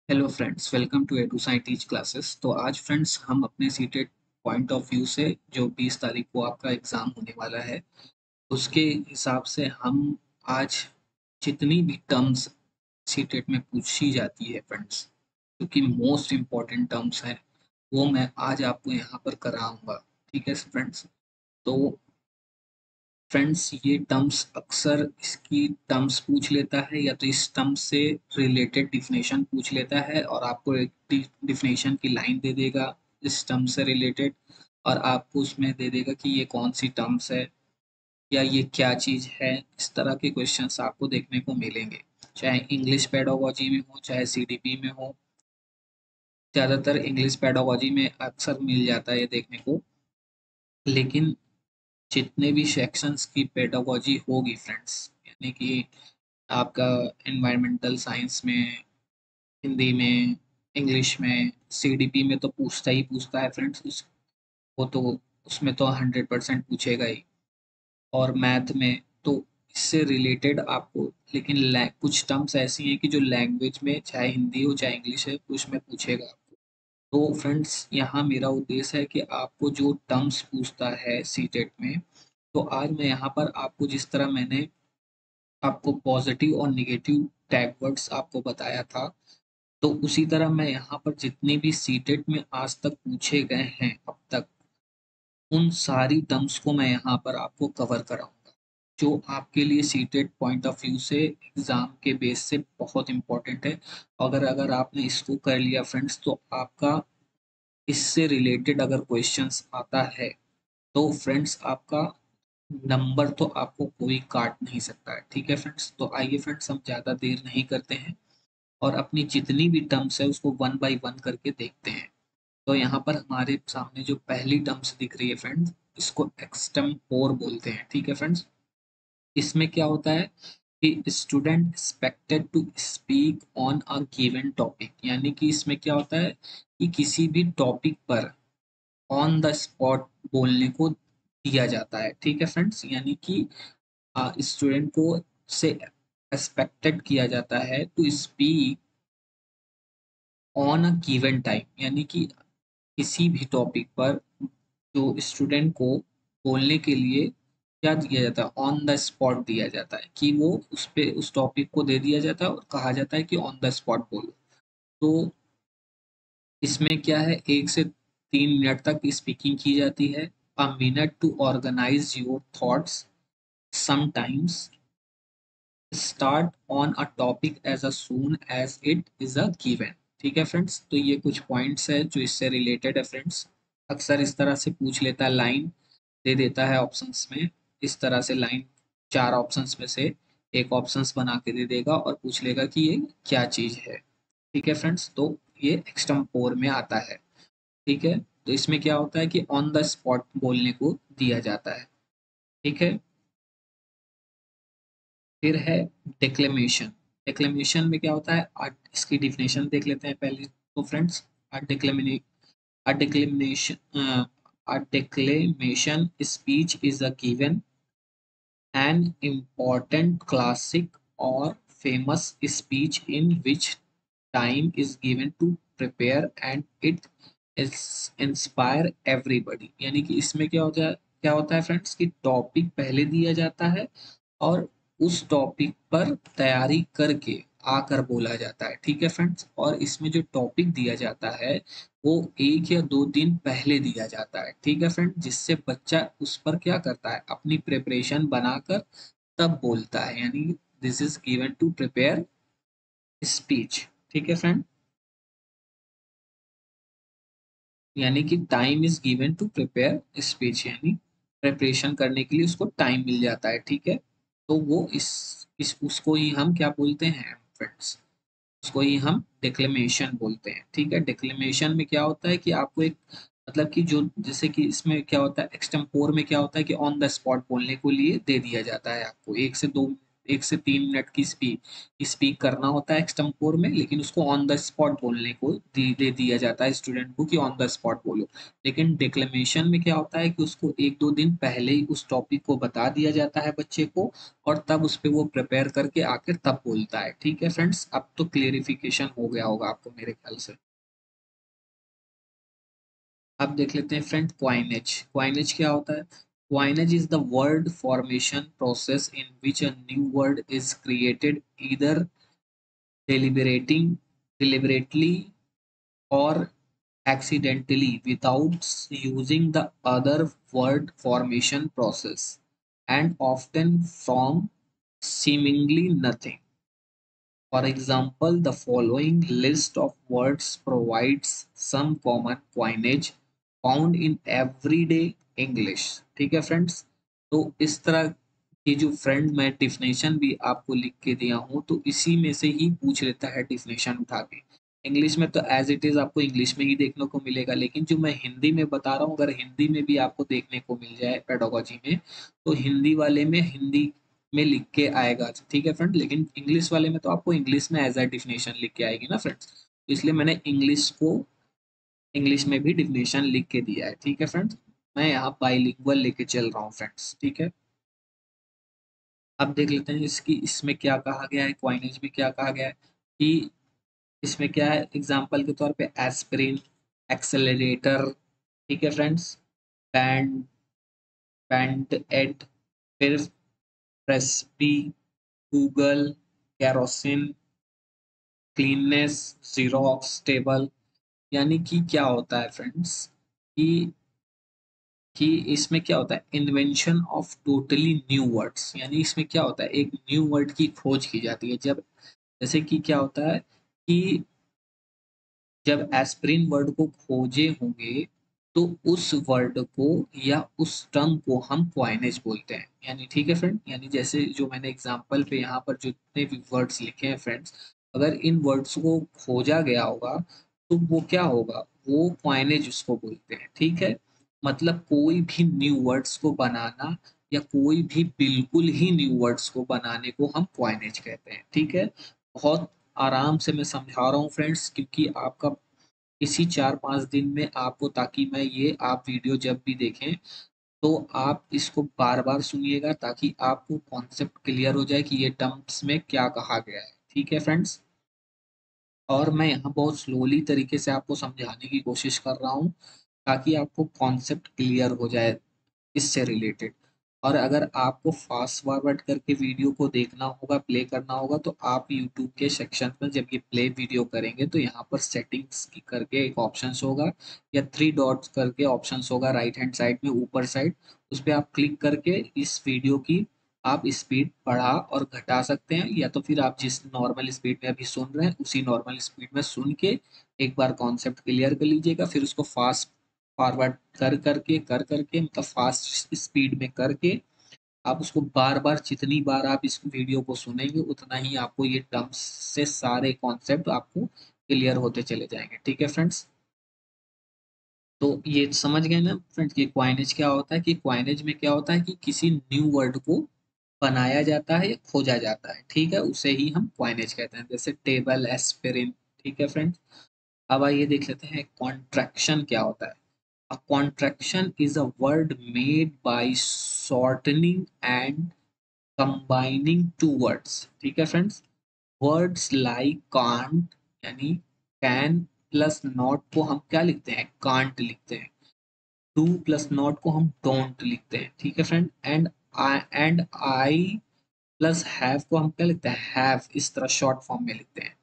Hello friends, welcome to edu Sai teach classes. तो आज friends हम अपने सीटेट पॉइंट ऑफ व्यू से जो 20 तारीख को आपका एग्ज़ाम होने वाला है उसके हिसाब से हम आज जितनी भी टर्म्स सीटेट में पूछी जाती है फ्रेंड्स, क्योंकि मोस्ट इम्पॉर्टेंट टर्म्स हैं, वो मैं आज आपको यहाँ पर कराऊंगा। ठीक है फ्रेंड्स। तो फ्रेंड्स ये टर्म्स अक्सर इसकी टर्म्स पूछ लेता है या तो इस टर्म से रिलेटेड डिफिनेशन पूछ लेता है और आपको एक डिफिनेशन की लाइन दे देगा इस टर्म से रिलेटेड, और आपको उसमें दे देगा कि ये कौन सी टर्म्स है या ये क्या चीज़ है। इस तरह के क्वेश्चंस आपको देखने को मिलेंगे, चाहे इंग्लिश पेडागोजी में हो चाहे सीडीपी में हो। ज़्यादातर इंग्लिश पेडागोजी में अक्सर मिल जाता है ये देखने को, लेकिन जितने भी सेक्शंस की पेडागोजी होगी फ्रेंड्स, यानी कि आपका एनवायरमेंटल साइंस में, हिंदी में, इंग्लिश में, सीडीपी में तो पूछता ही पूछता है फ्रेंड्स। उस वो तो उसमें तो 100% पूछेगा ही। और मैथ में तो इससे रिलेटेड आपको, लेकिन कुछ टर्म्स ऐसी हैं कि जो लैंग्वेज में चाहे हिंदी हो चाहे इंग्लिश है उसमें पूछेगा। तो फ्रेंड्स यहाँ मेरा उद्देश्य है कि आपको जो टर्म्स पूछता है सीटेट में, तो आज मैं यहाँ पर आपको जिस तरह मैंने आपको पॉजिटिव और नेगेटिव टैग वर्ड्स आपको बताया था, तो उसी तरह मैं यहाँ पर जितनी भी सीटेट में आज तक पूछे गए हैं अब तक, उन सारी टर्म्स को मैं यहाँ पर आपको कवर कराऊंगा, जो आपके लिए सीटेट पॉइंट ऑफ व्यू से एग्जाम के बेस से बहुत इंपॉर्टेंट है। अगर अगर आपने इसको कर लिया फ्रेंड्स, तो आपका इससे रिलेटेड अगर क्वेश्चंस आता है तो फ्रेंड्स आपका नंबर तो आपको कोई काट नहीं सकता है। ठीक है फ्रेंड्स। तो आइए फ्रेंड्स, हम ज़्यादा देर नहीं करते हैं और अपनी जितनी भी टर्म्स है उसको वन बाय वन करके देखते हैं। तो यहाँ पर हमारे सामने जो पहली टर्म्स दिख रही है फ्रेंड्स, इसको एक्सटेम्पोर बोलते हैं। ठीक है फ्रेंड्स। इसमें क्या होता है कि student expected to speak on a given topic, यानी कि इसमें क्या होता है कि किसी भी टॉपिक पर ऑन द स्पॉट बोलने को दिया जाता है। ठीक है फ्रेंड्स। यानी कि स्टूडेंट को से एक्सपेक्टेड किया जाता है to speak on a given time, यानी कि किसी भी टॉपिक पर जो स्टूडेंट को बोलने के लिए क्या दिया जाता है, ऑन द स्पॉट दिया जाता है कि वो उस पे उस टॉपिक को दे दिया जाता है और कहा जाता है कि ऑन द स्पॉट बोलो। तो इसमें क्या है, 1 से 3 मिनट तक स्पीकिंग की जाती है। A minute to organise your thoughts, sometimes start on a topic as soon as it is a given. ठीक है फ्रेंड्स। तो ये कुछ पॉइंट्स है जो इससे रिलेटेड है फ्रेंड्स। अक्सर इस तरह से पूछ लेता है, लाइन दे देता है ऑप्शंस में। इस तरह से लाइन, 4 ऑप्शंस में से एक ऑप्शंस बना के दे देगा और पूछ लेगा कि ये क्या चीज है। ठीक है फ्रेंड्स। तो ये एक्सटेम्पोर में आता है। ठीक है। तो इसमें क्या होता है कि ऑन द स्पॉट बोलने को दिया जाता है। ठीक है। फिर है डिक्लेमेशन। डिक्लेमेशन में क्या होता है, इसकी डिफिनेशन देख लेते हैं पहले तो friends. a declamation a declamation speech is a given an important classic or famous speech in which time is given to prepare and it is inspire everybody। यानी कि इसमें क्या होता है फ्रेंड्स कि टॉपिक पहले दिया जाता है और उस टॉपिक पर तैयारी करके आकर बोला जाता है। ठीक है फ्रेंड्स। और इसमें जो टॉपिक दिया जाता है वो 1 या 2 दिन पहले दिया जाता है। ठीक है फ्रेंड, जिससे बच्चा उस पर क्या करता है, अपनी प्रिपरेशन बनाकर तब बोलता है। यानी this is given to prepare speech. ठीक है फ्रेंड। यानी कि time is given to prepare speech, यानी प्रिपरेशन करने के लिए उसको टाइम मिल जाता है। ठीक है। तो वो इस उसको ही हम क्या बोलते हैं फ्रेंड्स, उसको ही हम डिक्लेमेशन बोलते हैं। ठीक है। डिक्लेमेशन में क्या होता है कि आपको एक, मतलब कि जो जैसे कि इसमें क्या होता है, एक्सटेम्पोर में क्या होता है कि ऑन द स्पॉट बोलने को लिए दे दिया जाता है आपको 1 से 2 1 से 3 मिनट की स्पीक करना होता है एक्सटेम्पोर में, लेकिन उसको ऑन द स्पॉट बोलने को दे दिया जाता है स्टूडेंट को कि ऑन द स्पॉट बोलो। लेकिन डिक्लेमेशन में क्या होता है कि उसको 1-2 दिन पहले ही उस टॉपिक को बता दिया जाता है बच्चे को, और तब उस पे वो प्रिपेयर करके आकर तब बोलता है। ठीक है फ्रेंड्स, अब तो क्लियरिफिकेशन हो गया होगा आपको मेरे ख्याल से। अब देख लेते हैं फ्रेंड क्वाइनेज। क्वाइनेज क्या होता है? Coinage is the word formation process in which a new word is created either deliberating deliberately or accidentally without using the other word formation process, and often from seemingly nothing. For example, the following list of words provides some common coinage found in everyday English. ठीक है friends, तो इस तरह की जो friend मैं definition भी आपको लिख के दिया हूँ, तो इसी में से ही पूछ लेता है डिफिनेशन उठा के। इंग्लिश में तो एज इट इज आपको इंग्लिश में ही देखने को मिलेगा, लेकिन जो मैं हिंदी में बता रहा हूँ, अगर हिंदी में भी आपको देखने को मिल जाए पेडागोजी में, तो हिंदी वाले में हिंदी में लिख के आएगा। ठीक है फ्रेंड, लेकिन इंग्लिश वाले में तो आपको इंग्लिश में एज अ डिफिनेशन लिख के आएगी ना फ्रेंड्स, तो इसलिए मैंने इंग्लिश को इंग्लिश में भी डिफिनेशन लिख के दिया है। ठीक है फ्रेंड्स, मैं यहाँ बाइलिंगुअल लेके चल रहा हूँ फ्रेंड्स। ठीक है, अब देख लेते हैं इसकी इसमें क्या कहा गया है, क्वाइनेज में क्या कहा गया है कि इसमें क्या है। एग्जाम्पल के तौर पे एस्पिरिन, एक्सेलरेटर, ठीक है फ्रेंड्स, बैंड बैंड एड, फिर प्रेस्पी, Google, kerosene, Kleenex, Xerox table. यानी कि क्या होता है फ्रेंड्स कि इसमें क्या होता है, invention of totally new words. यानी इसमें क्या होता है, एक न्यू वर्ड की खोज की जाती है। जब जैसे कि क्या होता है कि जब एस्पिरिन वर्ड को खोजे होंगे, तो उस वर्ड को या उस टर्म को हम क्वाइनेज बोलते हैं। यानी ठीक है फ्रेंड, यानी जैसे जो मैंने एग्जांपल पे यहाँ पर जितने भी वर्ड्स लिखे हैं फ्रेंड्स, अगर इन वर्ड्स को खोजा गया होगा तो वो क्या होगा, वो क्वाइनेज उसको बोलते हैं। ठीक है, मतलब कोई भी न्यू वर्ड्स को बनाना या कोई भी बिल्कुल ही न्यू वर्ड्स को बनाने को हम क्वाइनेज कहते हैं। ठीक है, बहुत आराम से मैं समझा रहा हूँ फ्रेंड्स, क्योंकि आपका इसी 4-5 दिन में आपको, ताकि मैं ये आप वीडियो जब भी देखें तो आप इसको बार बार सुनिएगा, ताकि आपको कॉन्सेप्ट क्लियर हो जाए कि ये टर्म्स में क्या कहा गया है। ठीक है फ्रेंड्स, और मैं यहाँ बहुत स्लोली तरीके से आपको समझाने की कोशिश कर रहा हूँ, ताकि आपको कॉन्सेप्ट क्लियर हो जाए इससे रिलेटेड। और अगर आपको फास्ट फॉरवर्ड करके वीडियो को देखना होगा, प्ले करना होगा, तो आप यूट्यूब के सेक्शन में जब ये प्ले वीडियो करेंगे तो यहाँ पर सेटिंग्स की करके एक ऑप्शंस होगा, या 3 डॉट्स करके ऑप्शंस होगा राइट हैंड साइड में ऊपर साइड, उस पर आप क्लिक करके इस वीडियो की आप स्पीड बढ़ा और घटा सकते हैं, या तो फिर आप जिस नॉर्मल स्पीड में अभी सुन रहे हैं उसी नॉर्मल स्पीड में सुन के एक बार कॉन्सेप्ट क्लियर कर लीजिएगा, फिर उसको फास्ट फॉरवर्ड कर करके मतलब फास्ट स्पीड में करके आप उसको बार बार, जितनी बार आप इस वीडियो को सुनेंगे उतना ही आपको ये टर्म्स से सारे कॉन्सेप्ट आपको क्लियर होते चले जाएंगे। ठीक है फ्रेंड्स, तो ये समझ गए ना फ्रेंड्स कि क्वाइनेज क्या होता है, कि क्वाइनेज में क्या होता है कि किसी न्यू वर्ड को बनाया जाता है या खोजा जाता है। ठीक है, उसे ही हम क्वाइनेज कहते हैं, जैसे टेबल, एस्पिरिन। ठीक है फ्रेंड्स, अब आइए देख लेते हैं कॉन्ट्रैक्शन क्या होता है। A contraction is a word made by shortening and combining two words. ठीक है फ्रेंड्स, वर्ड्स लाइक कांट, यानी कैन प्लस नॉट को हम क्या लिखते हैं, कांट लिखते हैं। डू प्लस नॉट को हम डोंट लिखते हैं। ठीक है friend, and I plus have को हम क्या लिखते हैं, हैव, इस तरह शॉर्ट फॉर्म में लिखते हैं।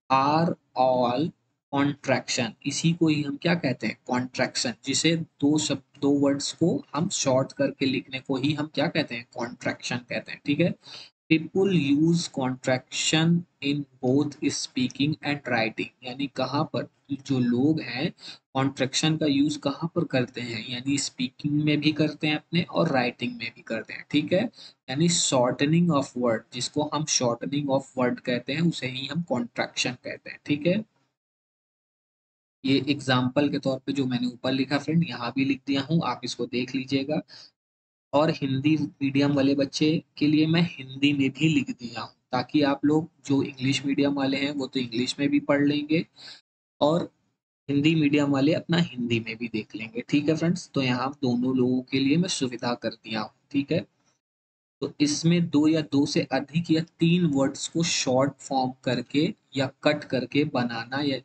आर ऑल कॉन्ट्रैक्शन, इसी को ही हम क्या कहते हैं, कॉन्ट्रैक्शन, जिसे दो वर्ड्स को हम शॉर्ट करके लिखने को ही हम क्या कहते हैं, कॉन्ट्रैक्शन कहते हैं। ठीक है, people use contraction in both speaking and writing. यानी कहाँ पर जो लोग हैं कॉन्ट्रैक्शन का यूज कहाँ पर करते हैं, यानी स्पीकिंग में भी करते हैं अपने और राइटिंग में भी करते हैं। ठीक है, यानी शॉर्टनिंग ऑफ वर्ड, जिसको हम शॉर्टनिंग ऑफ वर्ड कहते हैं उसे ही हम कॉन्ट्रैक्शन कहते हैं। ठीक है, ये एग्जाम्पल के तौर पे जो मैंने ऊपर लिखा फ्रेंड यहाँ भी लिख दिया हूँ, आप इसको देख लीजिएगा। और हिंदी मीडियम वाले बच्चे के लिए मैं हिंदी में भी लिख दिया हूँ, ताकि आप लोग जो इंग्लिश मीडियम वाले हैं वो तो इंग्लिश में भी पढ़ लेंगे, और हिंदी मीडियम वाले अपना हिंदी में भी देख लेंगे। ठीक है फ्रेंड्स, तो यहाँ दोनों लोगों के लिए मैं सुविधा कर दिया हूँ। ठीक है, तो इसमें दो या दो से अधिक या तीन वर्ड्स को शॉर्ट फॉर्म करके या कट करके बनाना या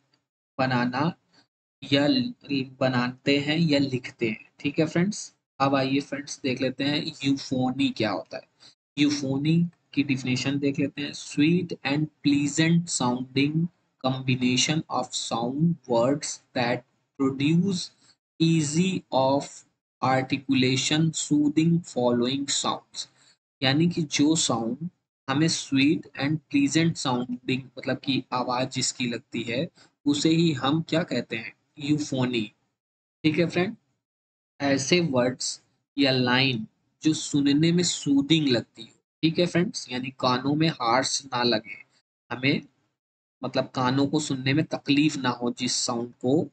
बनाते हैं या लिखते हैं। ठीक है फ्रेंड्स, अब आइए फ्रेंड्स देख लेते हैं यूफोनी क्या होता है। यूफोनी की डिफिनेशन देख लेते हैं। Sweet and pleasant sounding combination of sound words that produce easy of articulation soothing following sounds। यानी कि जो साउंड हमें स्वीट एंड प्लीजेंट साउंडिंग, मतलब कि आवाज जिसकी लगती है, उसे ही हम क्या कहते हैं, यूफोनी। ठीक है फ्रेंड, ऐसे वर्ड्स या लाइन जो सुनने में सूदिंग लगती हो। ठीक है फ्रेंड्स, यानी कानों में हार्श ना लगे हमें, मतलब कानों को सुनने में तकलीफ ना हो जिस साउंड को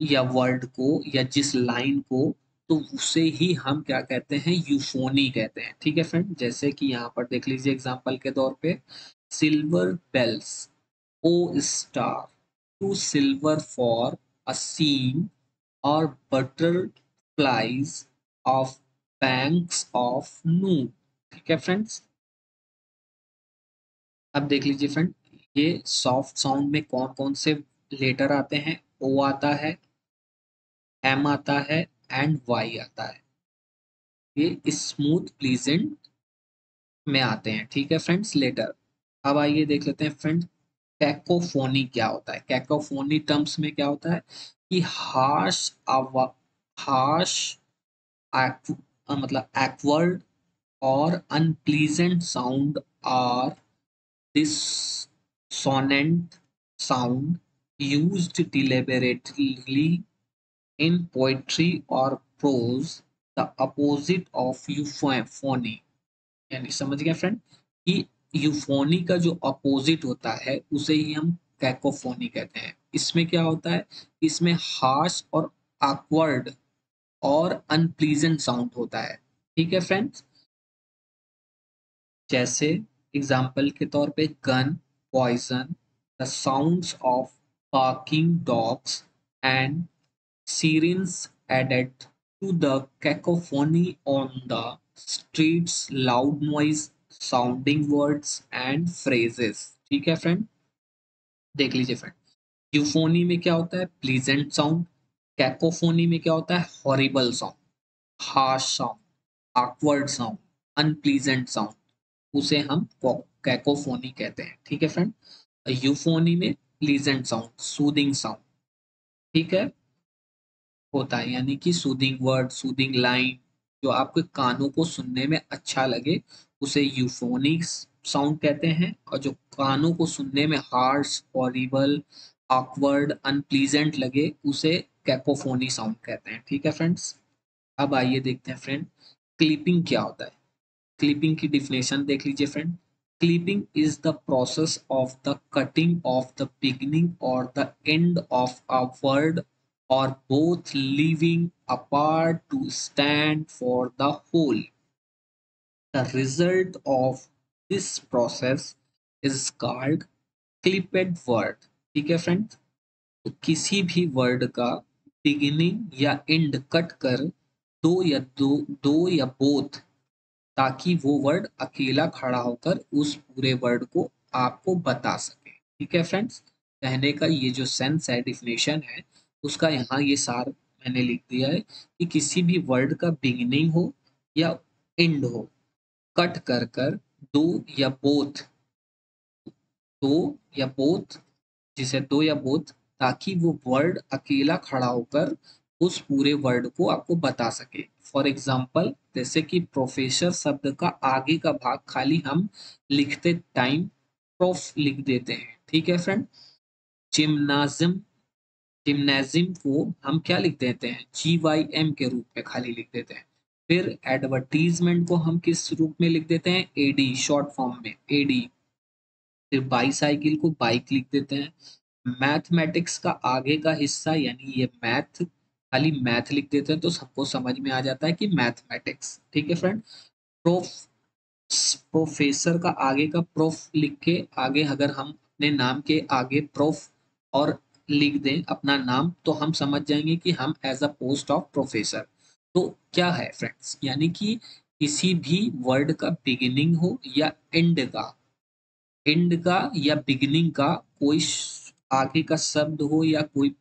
या वर्ड को या जिस लाइन को, तो उसे ही हम क्या कहते हैं, यूफोनी कहते हैं। ठीक है फ्रेंड, जैसे कि यहाँ पर देख लीजिए एग्जांपल के तौर पे, silver bells O star, to silver for a scene, और butterflies of banks of noon. ठीक है फ्रेंड्स, अब देख लीजिए फ्रेंड, ये सॉफ्ट साउंड में कौन कौन से लेटर आते हैं। ओ आता है, एम आता है, एंड वाई आता है। ये स्मूथ प्लीजेंट में आते हैं। ठीक है फ्रेंड्स, लेटर। अब आइए देख लेते हैं फ्रेंड, कैकोफोनी क्या होता है। कैकोफोनी टर्म्स में क्या होता है कि हार्श मतलब एक्वर्ड और unpleasant sound or dissonant sound used deliberately in poetry or prose, the opposite of euphony। यानी समझ गए फ्रेंड कि यूफोनी का जो अपोजिट होता है उसे ही हम कैकोफोनी कहते हैं। इसमें क्या होता है, इसमें हार्श और awkward और अनप्लीजेंट साउंड होता है। ठीक है फ्रेंड्स, जैसे एग्जाम्पल के तौर पे gun, poison, the sounds of barking dogs and sirens added to the cacophony on the streets, loud noise, sounding words and phrases। ठीक है फ्रेंड, देख लीजिए फ्रेंड, यूफोनी में क्या होता है, प्लीजेंट साउंड। कैकोफोनी में क्या होता है, horrible sound, harsh sound, awkward sound, unpleasant sound, उसे हम कैकोफोनी कहते हैं। ठीक है फ्रेंड, यूफोनी में प्लीजेंट साउंड, सूदिंग साउंड, ठीक है, होता है, यानी कि सूदिंग वर्ड, सूदिंग लाइन, जो आपके कानों को सुनने में अच्छा लगे उसे यूफोनिक साउंड कहते हैं, और जो कानों को सुनने में हार्श, हॉरिबल, ऑकवर्ड, अनप्लीजेंट लगे उसे कैकोफोनी साउंड कहते हैं। ठीक है फ्रेंड्स, अब आइए देखते हैं फ्रेंड, क्लिपिंग क्या होता है। क्लिपिंग की डिफिनेशन देख लीजिए friend. Clipping is the process of the cutting of the beginning और the end of a word or both leaving apart to stand for the whole। The result of this process is called clipped word। ठीक है friends, तो किसी भी word का beginning या and cut कर दो या बोथ, ताकि वो वर्ड अकेला खड़ा होकर उस पूरे वर्ड को आपको बता सके। ठीक है फ्रेंड्स, कहने का ये जो सेंस है, डिफिनेशन है, उसका यहाँ ये सार मैंने लिख दिया है कि किसी भी वर्ड का बिगिनिंग हो या एंड हो, कट कर कर दो या बोथ, दो या बोथ, जिसे दो या बोथ, ताकि वो वर्ड अकेला खड़ा होकर उस पूरे वर्ड को आपको बता सके। फॉर एग्जाम्पल, जैसे कि प्रोफेसर शब्द का आगे का भाग खाली हम लिखते टाइम प्रोफ लिख देते हैं। ठीक है फ्रेंड, जिम्नाजिम, जिम्नेजियम को हम क्या लिख देते हैं, GYM के रूप में खाली लिख देते हैं। फिर एडवर्टीजमेंट को हम किस रूप में लिख देते हैं, AD, शॉर्ट फॉर्म में AD। फिर बाईसाइकिल को बाइक लिख देते हैं। मैथमेटिक्स का आगे का हिस्सा यानी ये मैथ खाली मैथ लिख देते हैं तो सबको समझ में आ जाता है कि मैथमेटिक्स। ठीक है फ्रेंड। प्रोफ प्रोफेसर का आगे का प्रोफ लिख के आगे अगर हम अपने नाम के आगे प्रोफ और लिख दें अपना नाम, तो हम समझ जाएंगे कि हम as a post of professor. तो क्या है फ्रेंड्स, यानी कि किसी भी वर्ड का बिगिनिंग हो या एंड का या बिगिनिंग का कोई आगे का शब्द हो या कोई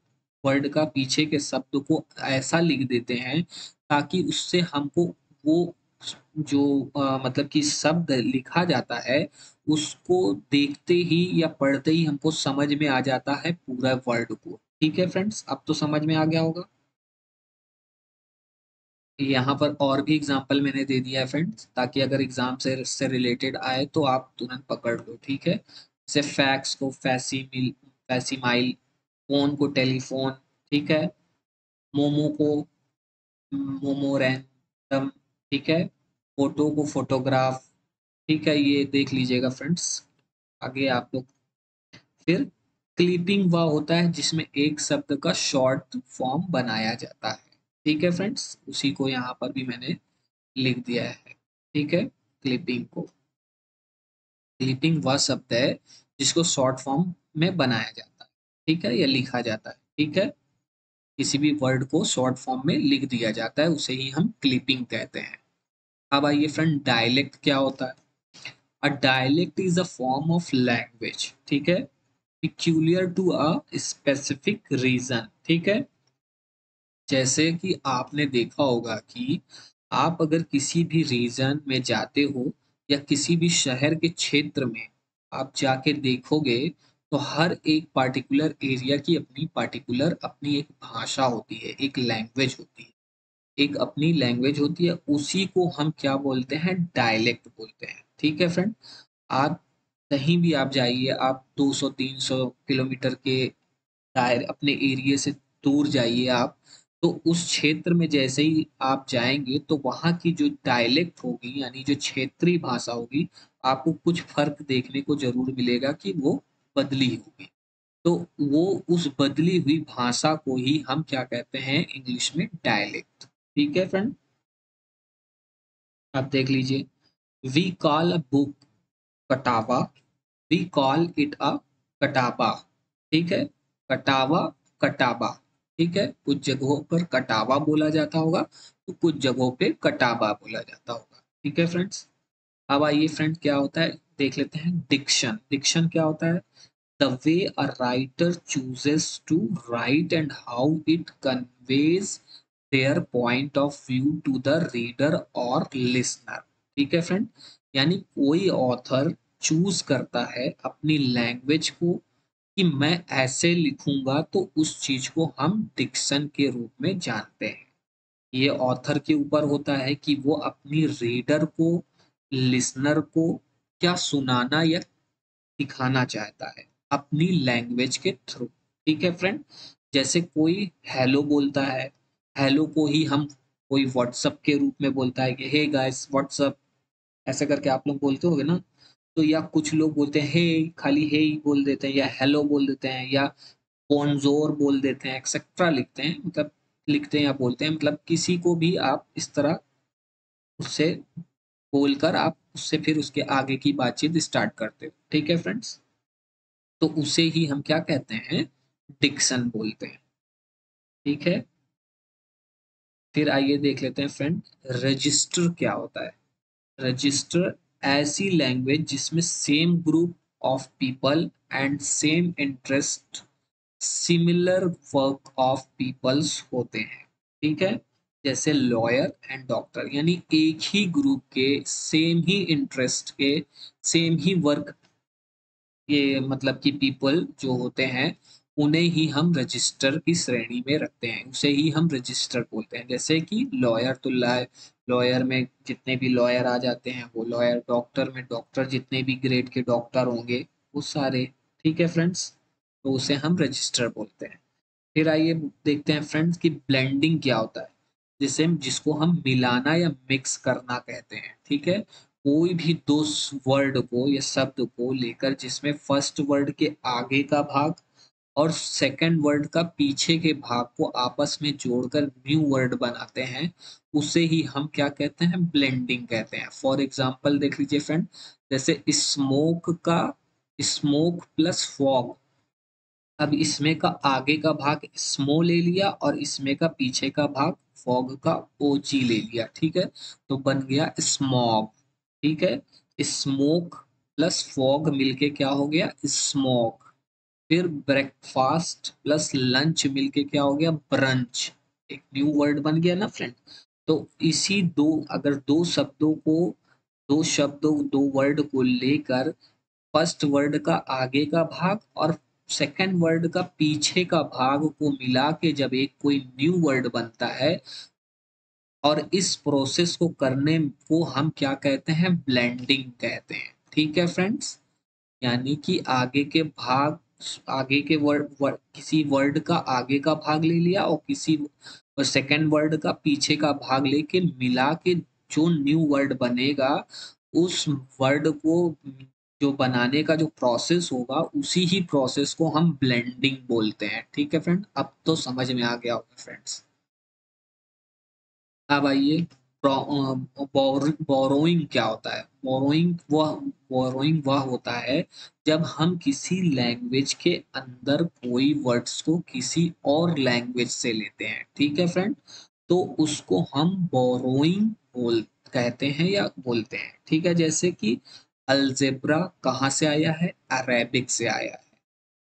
वर्ड का पीछे के शब्द को ऐसा लिख देते हैं ताकि उससे हमको वो जो मतलब कि शब्द लिखा जाता है उसको देखते ही या पढ़ते ही हमको समझ में आ जाता है पूरा वर्ड को। ठीक है फ्रेंड्स, अब तो समझ में आ गया होगा। यहाँ पर और भी एग्जाम्पल मैंने दे दिया है फ्रेंड्स, ताकि अगर एग्जाम से रिलेटेड आए तो आप तुरंत पकड़ लो। ठीक है, जैसे फैक्स को फैसीमाइल, फोन को टेलीफोन, ठीक है, मोमो को मोमोरेंडम, ठीक है, फोटो को फोटोग्राफ। ठीक है, ये देख लीजिएगा फ्रेंड्स। आगे आप लोग फिर क्लिपिंग वह होता है जिसमें एक शब्द का शॉर्ट फॉर्म बनाया जाता है। ठीक है फ्रेंड्स, उसी को यहाँ पर भी मैंने लिख दिया है। ठीक है, क्लिपिंग वह शब्द है जिसको शॉर्ट फॉर्म में बनाया जाता है। ठीक है, या लिखा जाता है। ठीक है, किसी भी वर्ड को शॉर्ट फॉर्म में लिख दिया जाता है, उसे ही हम क्लिपिंग कहते हैं। अब आइए फ्रेंड, डायलेक्ट क्या होता है। A dialect is a form of language, ठीक है, peculiar to a specific region. ठीक है, जैसे कि आपने देखा होगा कि आप अगर किसी भी रीजन में जाते हो या किसी भी शहर के क्षेत्र में आप जाके देखोगे, तो हर एक पार्टिकुलर एरिया की अपनी पार्टिकुलर अपनी एक भाषा होती है, एक लैंग्वेज होती है, एक अपनी लैंग्वेज होती है, उसी को हम क्या बोलते हैं, डायलेक्ट बोलते हैं। ठीक है फ्रेंड, आप कहीं भी आप जाइए, आप 200-300 किलोमीटर के दायरे अपने एरिया से दूर जाइए आप, तो उस क्षेत्र में जैसे ही आप जाएंगे तो वहाँ की जो डायलेक्ट होगी यानी जो क्षेत्रीय भाषा होगी, आपको कुछ फर्क देखने को जरूर मिलेगा कि वो बदली होगी। तो वो उस बदली हुई भाषा को ही हम क्या कहते हैं इंग्लिश में, डायलेक्ट। ठीक है फ्रेंड, आप देख लीजिए, वी कॉल अ बुक कटावा, वी कॉल इट अ कटाबा। ठीक है, कटावा, कटाबा। ठीक है, कुछ जगहों पर कटावा बोला जाता होगा तो कुछ जगहों पे कटाबा बोला जाता होगा। ठीक है फ्रेंड्स, अब आइए फ्रेंड, क्या होता है देख लेते हैं, डिक्शन। डिक्शन क्या होता है, the way a writer chooses to write and how it conveys their point of view to the reader और लिसनर। ठीक है फ्रेंड, यानी कोई ऑथर चूज करता है अपनी लैंग्वेज को कि मैं ऐसे लिखूंगा, तो उस चीज को हम डिक्शन के रूप में जानते हैं। ये ऑथर के ऊपर होता है कि वो अपनी रीडर को, लिसनर को क्या सुनाना या दिखाना चाहता है अपनी लैंग्वेज के थ्रू। ठीक है फ्रेंड, जैसे कोई हेलो बोलता है, हेलो को ही हम कोई व्हाट्सअप के रूप में बोलता है कि हे गाइस व्हाट्सअप, ऐसे करके आप लोग बोलते होगे ना। तो या कुछ लोग बोलते हैं हे, खाली हे ही बोल देते हैं, या हेलो बोल देते हैं, या बोनजोर बोल देते हैं, एक्सेट्रा लिखते हैं, मतलब लिखते हैं या बोलते हैं, मतलब किसी को भी आप इस तरह उससे बोलकर आप उससे फिर उसके आगे की बातचीत स्टार्ट करते हो। ठीक है फ्रेंड्स, तो उसे ही हम क्या कहते हैं, डिक्शन बोलते हैं। ठीक है, फिर आइए देख लेते हैं फ्रेंड, रजिस्टर क्या होता है। रजिस्टर ऐसी लैंग्वेज जिसमें same group of people and same interest, similar work of peoples होते हैं। ठीक है, जैसे लॉयर एंड डॉक्टर, यानी एक ही ग्रुप के सेम ही इंटरेस्ट के सेम ही वर्क, ये मतलब कि पीपल जो होते हैं उन्हें ही हम रजिस्टर की श्रेणी में रखते हैं, उसे ही हम रजिस्टर बोलते हैं। जैसे कि लॉयर तो लॉयर में जितने भी लॉयर आ जाते हैं वो लॉयर, डॉक्टर में डॉक्टर जितने भी ग्रेड के डॉक्टर होंगे वो सारे। ठीक है फ्रेंड्स, तो उसे हम रजिस्टर बोलते हैं। फिर आइए देखते हैं फ्रेंड्स कि ब्लेंडिंग क्या होता है, जिसको हम मिलाना या मिक्स करना कहते हैं। ठीक है, कोई भी दो वर्ड को या शब्द को लेकर जिसमें फर्स्ट वर्ड के आगे का भाग और सेकंड वर्ड का पीछे के भाग को आपस में जोड़कर न्यू वर्ड बनाते हैं, उसे ही हम क्या कहते हैं, ब्लेंडिंग कहते हैं। फॉर एग्जांपल देख लीजिए फ्रेंड, जैसे स्मोक का स्मोक प्लस फॉग, अब इसमें का आगे का भाग स्मो ले लिया और इसमें का पीछे का भाग फॉग का ओजी ले लिया, ठीक है, तो बन गया स्मॉग। ठीक है, स्मोक प्लस फॉग मिलके क्या हो गया, स्मॉग। फिर ब्रेकफास्ट प्लस लंच मिलके क्या हो गया, ब्रंच। एक न्यू वर्ड बन गया ना फ्रेंड। तो इसी दो, अगर दो शब्दों दो वर्ड को लेकर फर्स्ट वर्ड का आगे का भाग और सेकंड वर्ड का पीछे का भाग को मिला के जब एक कोई न्यू वर्ड बनता है, और इस प्रोसेस को करने को हम क्या कहते हैं, ब्लेंडिंग कहते हैं। ठीक है फ्रेंड्स, यानी कि आगे के किसी वर्ड का आगे का भाग ले लिया और किसी सेकंड वर्ड का पीछे का भाग लेके मिला के जो न्यू वर्ड बनेगा, उस वर्ड को जो बनाने का जो प्रोसेस होगा, उसी ही प्रोसेस को हम ब्लेंडिंग बोलते हैं। ठीक है फ्रेंड, अब तो समझ में आ गया होगा फ्रेंड्स। अब आइए, बोरोइंग क्या होता है। बोरोइंग वह होता है जब हम किसी लैंग्वेज के अंदर कोई वर्ड्स को किसी और लैंग्वेज से लेते हैं। ठीक है फ्रेंड, तो उसको हम बोरोइंग बोल कहते हैं या बोलते हैं। ठीक है, जैसे कि अलजेब्रा कहाँ से आया है, अरेबिक से आया है।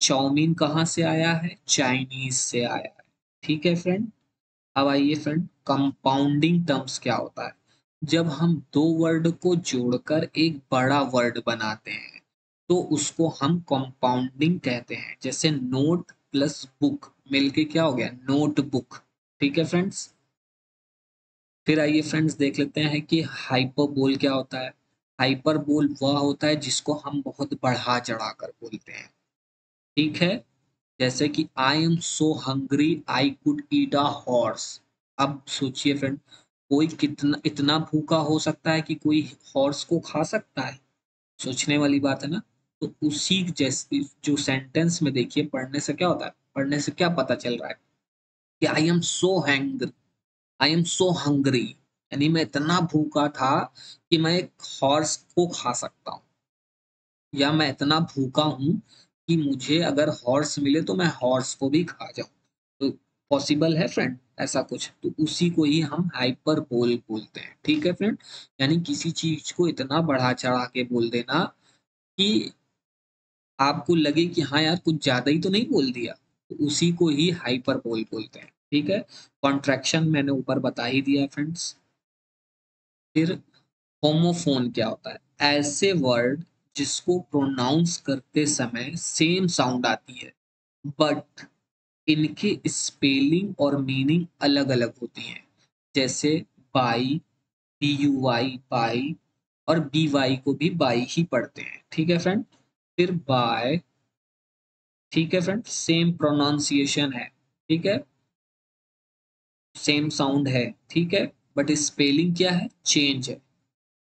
चाउमीन कहाँ से आया है, चाइनीज से आया है। ठीक है फ्रेंड, अब आइए फ्रेंड, कंपाउंडिंग टर्म्स क्या होता है। जब हम दो वर्ड को जोड़कर एक बड़ा वर्ड बनाते हैं, तो उसको हम कंपाउंडिंग कहते हैं। जैसे नोट प्लस बुक मिलके क्या हो गया, नोटबुक। ठीक है फ्रेंड्स, फिर आइए फ्रेंड्स देख लेते हैं कि हाइपरबोल क्या होता है। हाइपरबोल वह होता है जिसको हम बहुत बढ़ा चढ़ा कर बोलते हैं। ठीक है, जैसे कि I am so hungry I could eat a horse. अब सोचिए फ्रेंड, कोई कितना इतना भूखा हो सकता है कि कोई हॉर्स को खा सकता है, सोचने वाली बात है ना। तो उसी जैसे जो सेंटेंस में देखिए, पढ़ने से क्या होता है, पढ़ने से क्या पता चल रहा है कि I am so hangry, I am so hungry, यानी मैं इतना भूखा था कि मैं एक हॉर्स को खा सकता हूँ, या मैं इतना भूखा हूँ कि मुझे अगर हॉर्स मिले तो मैं हॉर्स को भी खा जाऊं। तो पॉसिबल है फ्रेंड ऐसा कुछ, तो उसी को ही हम हाइपर बोलते हैं। ठीक है फ्रेंड, यानी किसी चीज को इतना बढ़ा चढ़ा के बोल देना कि आपको लगे कि हाँ यार कुछ ज्यादा ही तो नहीं बोल दिया, तो उसी को ही हाइपर बोलते हैं। ठीक है, कॉन्ट्रैक्शन मैंने ऊपर बता ही दिया फ्रेंड्स। फिर होमोफोन क्या होता है, ऐसे वर्ड जिसको प्रोनाउंस करते समय सेम साउंड आती है, बट इनके स्पेलिंग और मीनिंग अलग अलग होती हैं। जैसे बाई, BUY बाई, और BY को भी बाई ही पढ़ते हैं। ठीक है फ्रेंड, फिर बाय, ठीक है फ्रेंड, सेम प्रोनाउंसिएशन है, ठीक है, सेम साउंड है, ठीक है, बट स्पेलिंग क्या है, चेंज है।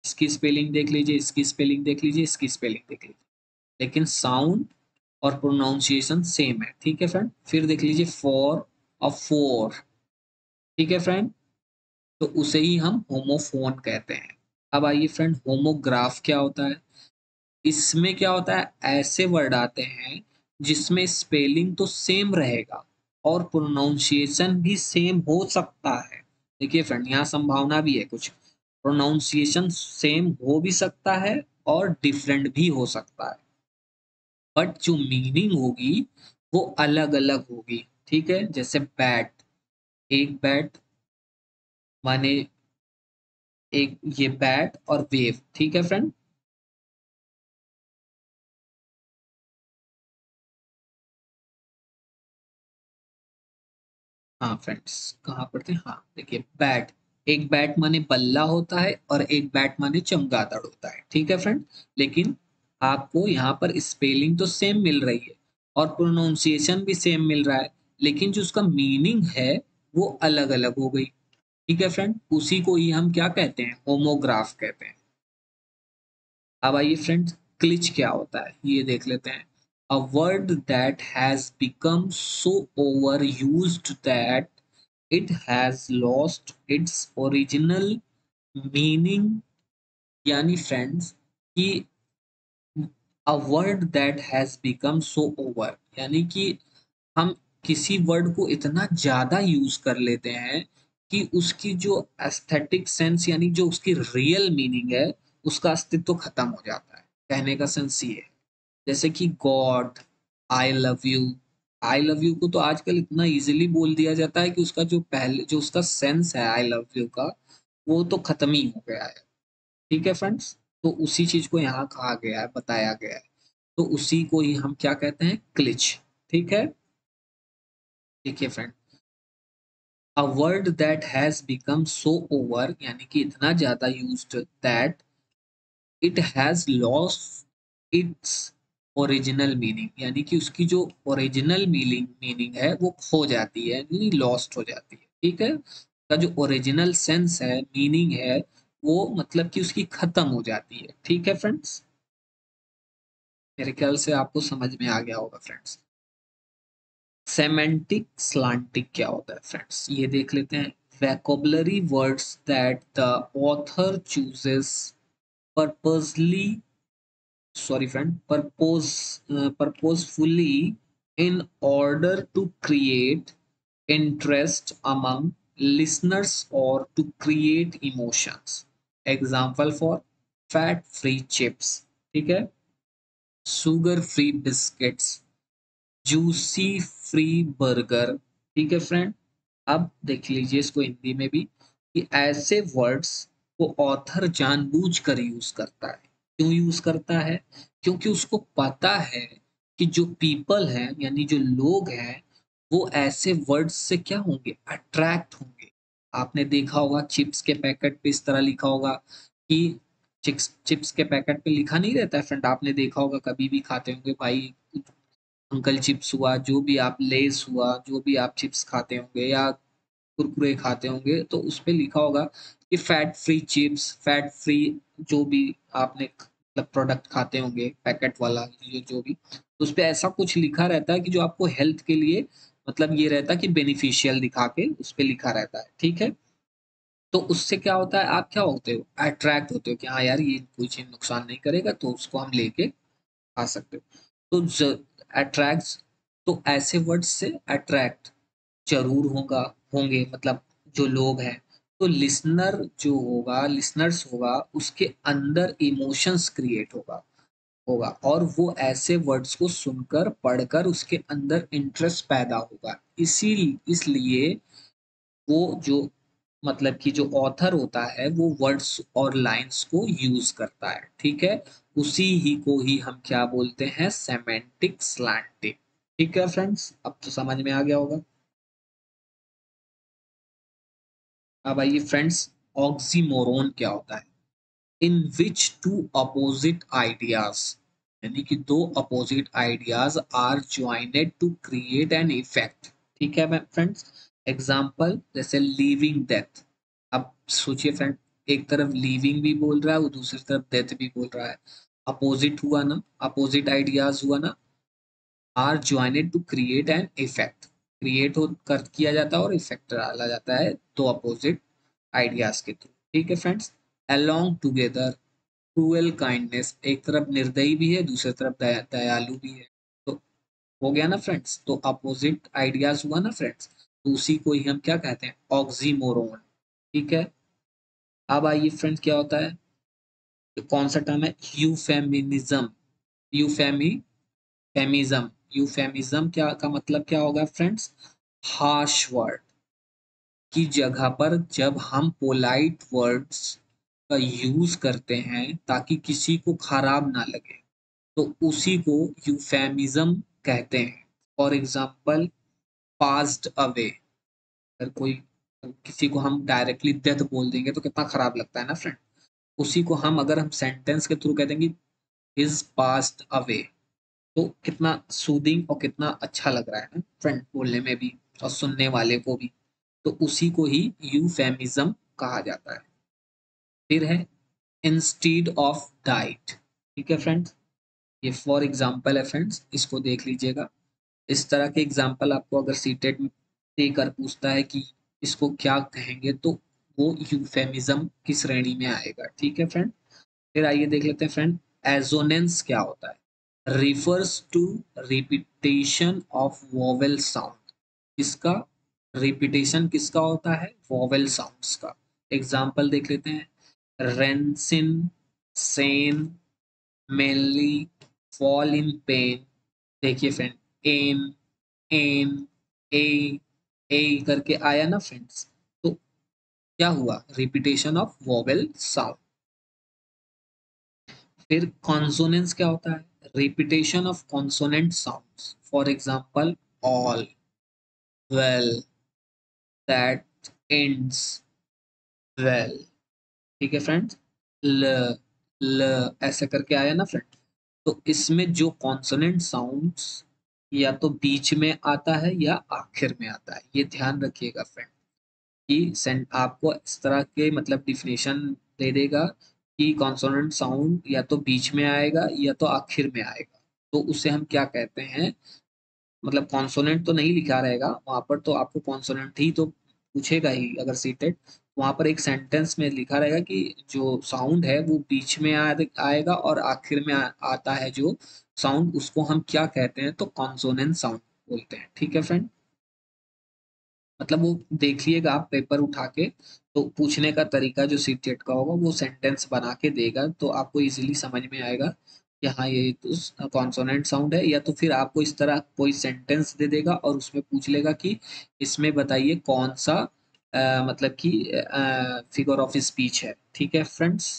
इसकी स्पेलिंग देख लीजिए, इसकी स्पेलिंग देख लीजिए, इसकी स्पेलिंग देख लीजिए, लेकिन साउंड और प्रोनाउंसिएशन सेम है। ठीक है फ्रेंड, फिर देख लीजिए फॉर और फोर। ठीक है फ्रेंड, तो उसे ही हम होमोफोन कहते हैं। अब आइए फ्रेंड, होमोग्राफ क्या होता है। इसमें क्या होता है, ऐसे वर्ड आते हैं जिसमें स्पेलिंग तो सेम रहेगा और प्रोनाउंसिएशन भी सेम हो सकता है। देखिए फ्रेंड, यहाँ संभावना भी है कुछ, प्रोनाउंसिएशन सेम हो भी सकता है और डिफरेंट भी हो सकता है, बट जो मीनिंग होगी वो अलग अलग होगी। ठीक है, जैसे बैट, एक बैट माने एक, ये बैट और वेव। ठीक है फ्रेंड, हाँ फ्रेंड्स, कहाँ पढ़ते हैं, हाँ देखिए बैट, एक बैट माने बल्ला होता है और एक बैट माने चमगादड़ होता है। ठीक है फ्रेंड, लेकिन आपको यहाँ पर स्पेलिंग तो सेम मिल रही है और प्रोनाउंसिएशन भी सेम मिल रहा है, लेकिन जो उसका मीनिंग है वो अलग अलग हो गई। ठीक है फ्रेंड, उसी को ही हम क्या कहते हैं, होमोग्राफ कहते हैं। अब आइए फ्रेंड्स, क्लिच क्या होता है ये देख लेते हैं। a word that has become so overused that it has lost its original meaning. यानी फ्रेंड्स कि a word that has become so over, यानी कि हम किसी वर्ड को इतना ज्यादा यूज कर लेते हैं कि उसकी जो एस्थेटिक सेंस यानी जो उसकी रियल मीनिंग है उसका अस्तित्व खत्म हो जाता है। कहने का सेंस ये है, जैसे कि God, I love you. I love you को तो आजकल इतना इजीली बोल दिया जाता है कि उसका जो पहले जो उसका सेंस है आई लव यू का वो तो खत्म ही हो गया है। ठीक है फ्रेंड्स, तो उसी चीज को यहाँ कहा गया है, बताया गया है। तो उसी को ही हम क्या कहते हैं, क्लिच। ठीक है, देखिए friend, a word that has become so over यानी कि इतना ज्यादा used that it has lost its original meaning, यानी कि उसकी जो ओरिजिनल मीनिंग मीनिंग है वो खो जाती है, यानी लॉस्ट हो जाती है। ठीक है, उसका जो ओरिजिनल सेंस है, मीनिंग है, वो मतलब कि उसकी खत्म हो जाती है। ठीक है फ्रेंड्स, मेरे ख्याल से आपको समझ में आ गया होगा फ्रेंड्स। सेमेंटिक स्लांटिक क्या होता है फ्रेंड्स, ये देख लेते हैं। Vocabulary words that the author chooses purposely sorry friend purposefully in order to create interest among listeners or to create emotions। Example for fat free chips, ठीक है, sugar free biscuits, juicy free burger. ठीक है friend, अब देख लीजिए इसको हिंदी में भी कि ऐसे वर्ड्स को ऑथर जानबूझकर यूज करता है। क्यों यूज करता है? क्योंकि उसको पता है कि जो पीपल हैं यानी जो लोग हैं वो ऐसे वर्ड्स से क्या होंगे, अट्रैक्ट होंगे। आपने देखा होगा चिप्स के पैकेट पे इस तरह लिखा होगा कि चिप्स चिप्स के पैकेट पे लिखा नहीं रहता है फ्रेंड, आपने देखा होगा, कभी भी खाते होंगे भाई, अंकल चिप्स हुआ, जो भी आप लेस हुआ, जो भी आप चिप्स खाते होंगे या कुरकुरे खाते होंगे, तो उस पे लिखा होगा कि fat free chips, fat free जो भी आपने मतलब प्रोडक्ट खाते होंगे पैकेट वाला, ये जो भी, तो उस पे ऐसा कुछ लिखा रहता है कि जो आपको हेल्थ के लिए मतलब ये रहता है कि बेनिफिशियल दिखा के उस पे लिखा रहता है। ठीक है, तो उससे क्या होता है, आप क्या होते हो, अट्रैक्ट होते हो कि हाँ यार ये कोई चीज नुकसान नहीं करेगा तो उसको हम लेके आ सकते हो। तो अट्रैक्ट, तो ऐसे वर्ड से अट्रैक्ट जरूर होगा, होंगे मतलब जो लोग हैं, तो लिसनर जो होगा, लिसनर्स होगा, उसके अंदर इमोशंस क्रिएट होगा होगा और वो ऐसे वर्ड्स को सुनकर पढ़कर उसके अंदर इंटरेस्ट पैदा होगा। इसी इसलिए वो जो मतलब कि जो ऑथर होता है वो वर्ड्स और लाइंस को यूज करता है। ठीक है, उसी ही को ही हम क्या बोलते हैं, सेमेंटिक स्लैंटिंग। ठीक है फ्रेंड्स, अब तो समझ में आ गया होगा। अब आइए फ्रेंड्स, ऑक्सीमोरोन क्या होता है, in which two opposite ideas, यानी कि दो opposite ideas are joined to create an effect. ठीक है फ्रेंड्स, एग्जाम्पल जैसे लिविंग डेथ। अब सोचिए फ्रेंड, एक तरफ लिविंग भी बोल रहा है वो दूसरी तरफ डेथ भी बोल रहा है, अपोजिट हुआ ना, अपोजिट आइडियाज हुआ ना, are joined to create an effect, create हो कर किया जाता है और इफेक्ट डाला जाता है दो अपोजिट आइडियाज के थ्रू। ठीक है friends, along together, cruel kindness, एक तरफ निर्दयी भी है दूसरी तरफ दयालु भी है। तो हो गया ना फ्रेंड्स, तो अपोजिट आइडियाज हुआ ना फ्रेंड्स, तो उसी को ही हम क्या कहते हैं, ऑक्सीमोरोन। ठीक है, अब आइए फ्रेंड्स, क्या होता है, तो कौन सा टर्म है, यूफेमिनिज्म। यूफेमी फेमिज्म, यूफेमिज्म क्या का मतलब क्या होगा फ्रेंड्स, हार्श वर्ड की जगह पर जब हम पोलाइट वर्ड्स का यूज करते हैं ताकि किसी को खराब ना लगे, तो उसी को यूफेमिज्म कहते हैं। फॉर एग्जाम्पल, पास्ड अवे, अगर कोई किसी को हम डायरेक्टली डेथ बोल देंगे तो कितना खराब लगता है ना फ्रेंड, उसी को हम अगर हम सेंटेंस के थ्रू कह देंगे इज पास्ड अवे, तो कितना सूदिंग और कितना अच्छा लग रहा है ना फ्रेंड बोलने में भी और सुनने वाले को भी, तो उसी को ही यूफेमिज्म कहा जाता है। फिर है इंस्टीड ऑफ डाइट। ठीक है फ्रेंड्स, ये फॉर एग्जाम्पल है फ्रेंड्स, इसको देख लीजिएगा। इस तरह के एग्जाम्पल आपको अगर सीटेट देकर पूछता है कि इसको क्या कहेंगे, तो वो यूफेमिज्म की श्रेणी में आएगा। ठीक है फ्रेंड। फिर आइए देख लेते हैं फ्रेंड, एजोनेंस क्या होता है। Refers to repetition of vowel sound. इसका रिपीटेशन किसका होता है, वोवेल साउंड्स का। एग्जाम्पल देख लेते हैं, rain in, Spain, mainly, fall in plain. देखिए friend, N, N, A, A करके आया ना फ्रेंड्स, तो क्या हुआ, रिपीटेशन ऑफ वोवेल साउंड। फिर कॉन्सोनेंस क्या होता है, repetition of consonant sounds. For example, all, well, that, ends, well. ठीक है फ्रेंड्स, ल, ल ऐसे करके आया ना फ्रेंड। तो इसमें जो कॉन्सोनेंट साउंड्स या तो बीच में आता है या आखिर में आता है, ये ध्यान रखिएगा फ्रेंड। कि आपको इस तरह के मतलब डिफिनेशन दे देगा कि कॉन्सोनेंट साउंड या तो बीच में आएगा या तो आखिर में आएगा, तो उसे हम क्या कहते हैं, मतलब कॉन्सोनेंट तो नहीं लिखा रहेगा वहां पर, तो आपको कॉन्सोनेंट ही तो पूछेगा ही अगर सीटेड। वहां पर एक सेंटेंस में लिखा रहेगा कि जो साउंड है वो बीच में आएगा और आखिर में आता है जो साउंड, उसको हम क्या कहते हैं, तो कॉन्सोनेंट साउंड बोलते हैं। ठीक है फ्रेंड। मतलब वो देखिएगा आप पेपर उठा के, तो पूछने का तरीका जो सीटेट का होगा वो सेंटेंस बना के देगा, तो आपको इजीली समझ में आएगा कि हाँ ये तो कॉन्सोनेंट साउंड है। या तो फिर आपको इस तरह कोई सेंटेंस दे देगा और उसमें पूछ लेगा कि इसमें बताइए कौन सा मतलब कि फिगर ऑफ स्पीच है। ठीक है फ्रेंड्स।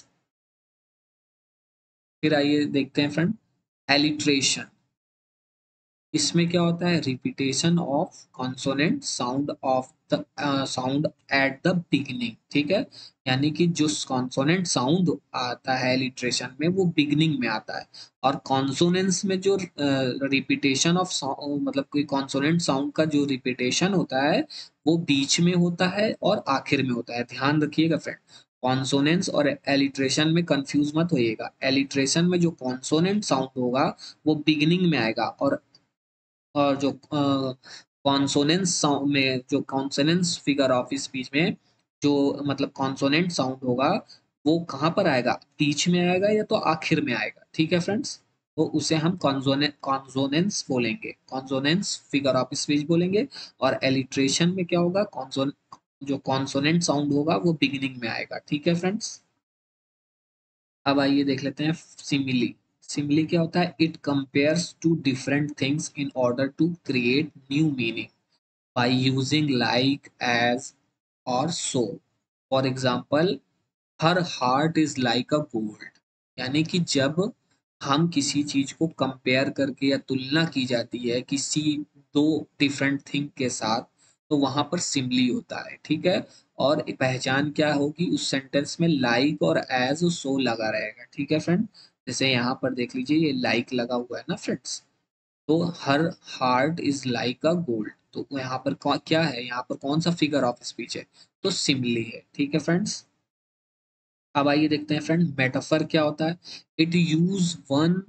फिर आइए देखते हैं फ्रेंड, एलिट्रेशन। इसमें क्या होता है, repetition of consonant sound of the sound at the beginning. ठीक है, यानी कि जो कॉन्सोनेंट साउंड आता है लिटरेशन में वो बिगिनिंग में आता है, और कॉन्सोनेंट्स में जो रिपीटेशन ऑफ मतलब कोई कॉन्सोनेंट साउंड का जो रिपीटेशन होता है वो बीच में होता है और आखिर में होता है। ध्यान रखिएगा फ्रेंड, कॉन्सोनेंट्स और एलिट्रेशन में कंफ्यूज मत होइएगा। एलिट्रेशन में जो कॉन्सोनेंट साउंड होगा वो बिगिनिंग में आएगा, और जो कॉन्सोनेंस में जो कॉन्सोनेंस फिगर ऑफ स्पीच में जो मतलब कॉन्सोनेंट साउंड होगा वो कहाँ पर आएगा, बीच में आएगा या तो आखिर में आएगा। ठीक है फ्रेंड्स, तो उसे हम कॉन्सोनेंस बोलेंगे, कॉन्सोनेंस फिगर ऑफ स्पीच बोलेंगे। और एलिट्रेशन में क्या होगा, कॉन्सोन जो कॉन्सोनेंट साउंड होगा वो बिगिनिंग में आएगा। ठीक है फ्रेंड्स। अब आइए देख लेते हैं सिमिली। सिमिली क्या होता है, it compares to different things in order to create new meaning by using like, as और so. For example, her heart is like a gold. यानी कि जब हम किसी चीज को कंपेयर करके या तुलना की जाती है किसी दो डिफरेंट थिंग के साथ, तो वहां पर सिमिली होता है। ठीक है, और पहचान क्या होगी, उस सेंटेंस में लाइक और एज सो लगा रहेगा। ठीक है फ्रेंड, जैसे यहाँ पर देख लीजिए ये लाइक लगा हुआ है ना फ्रेंड्स, तो हर heart is like a gold, तो यहाँ पर क्या है, यहाँ पर कौन सा फिगर ऑफ स्पीच है, तो सिमिली है। ठीक है फ्रेंड्स। अब आइए देखते हैं फ्रेंड, मेटाफर क्या होता है। It use one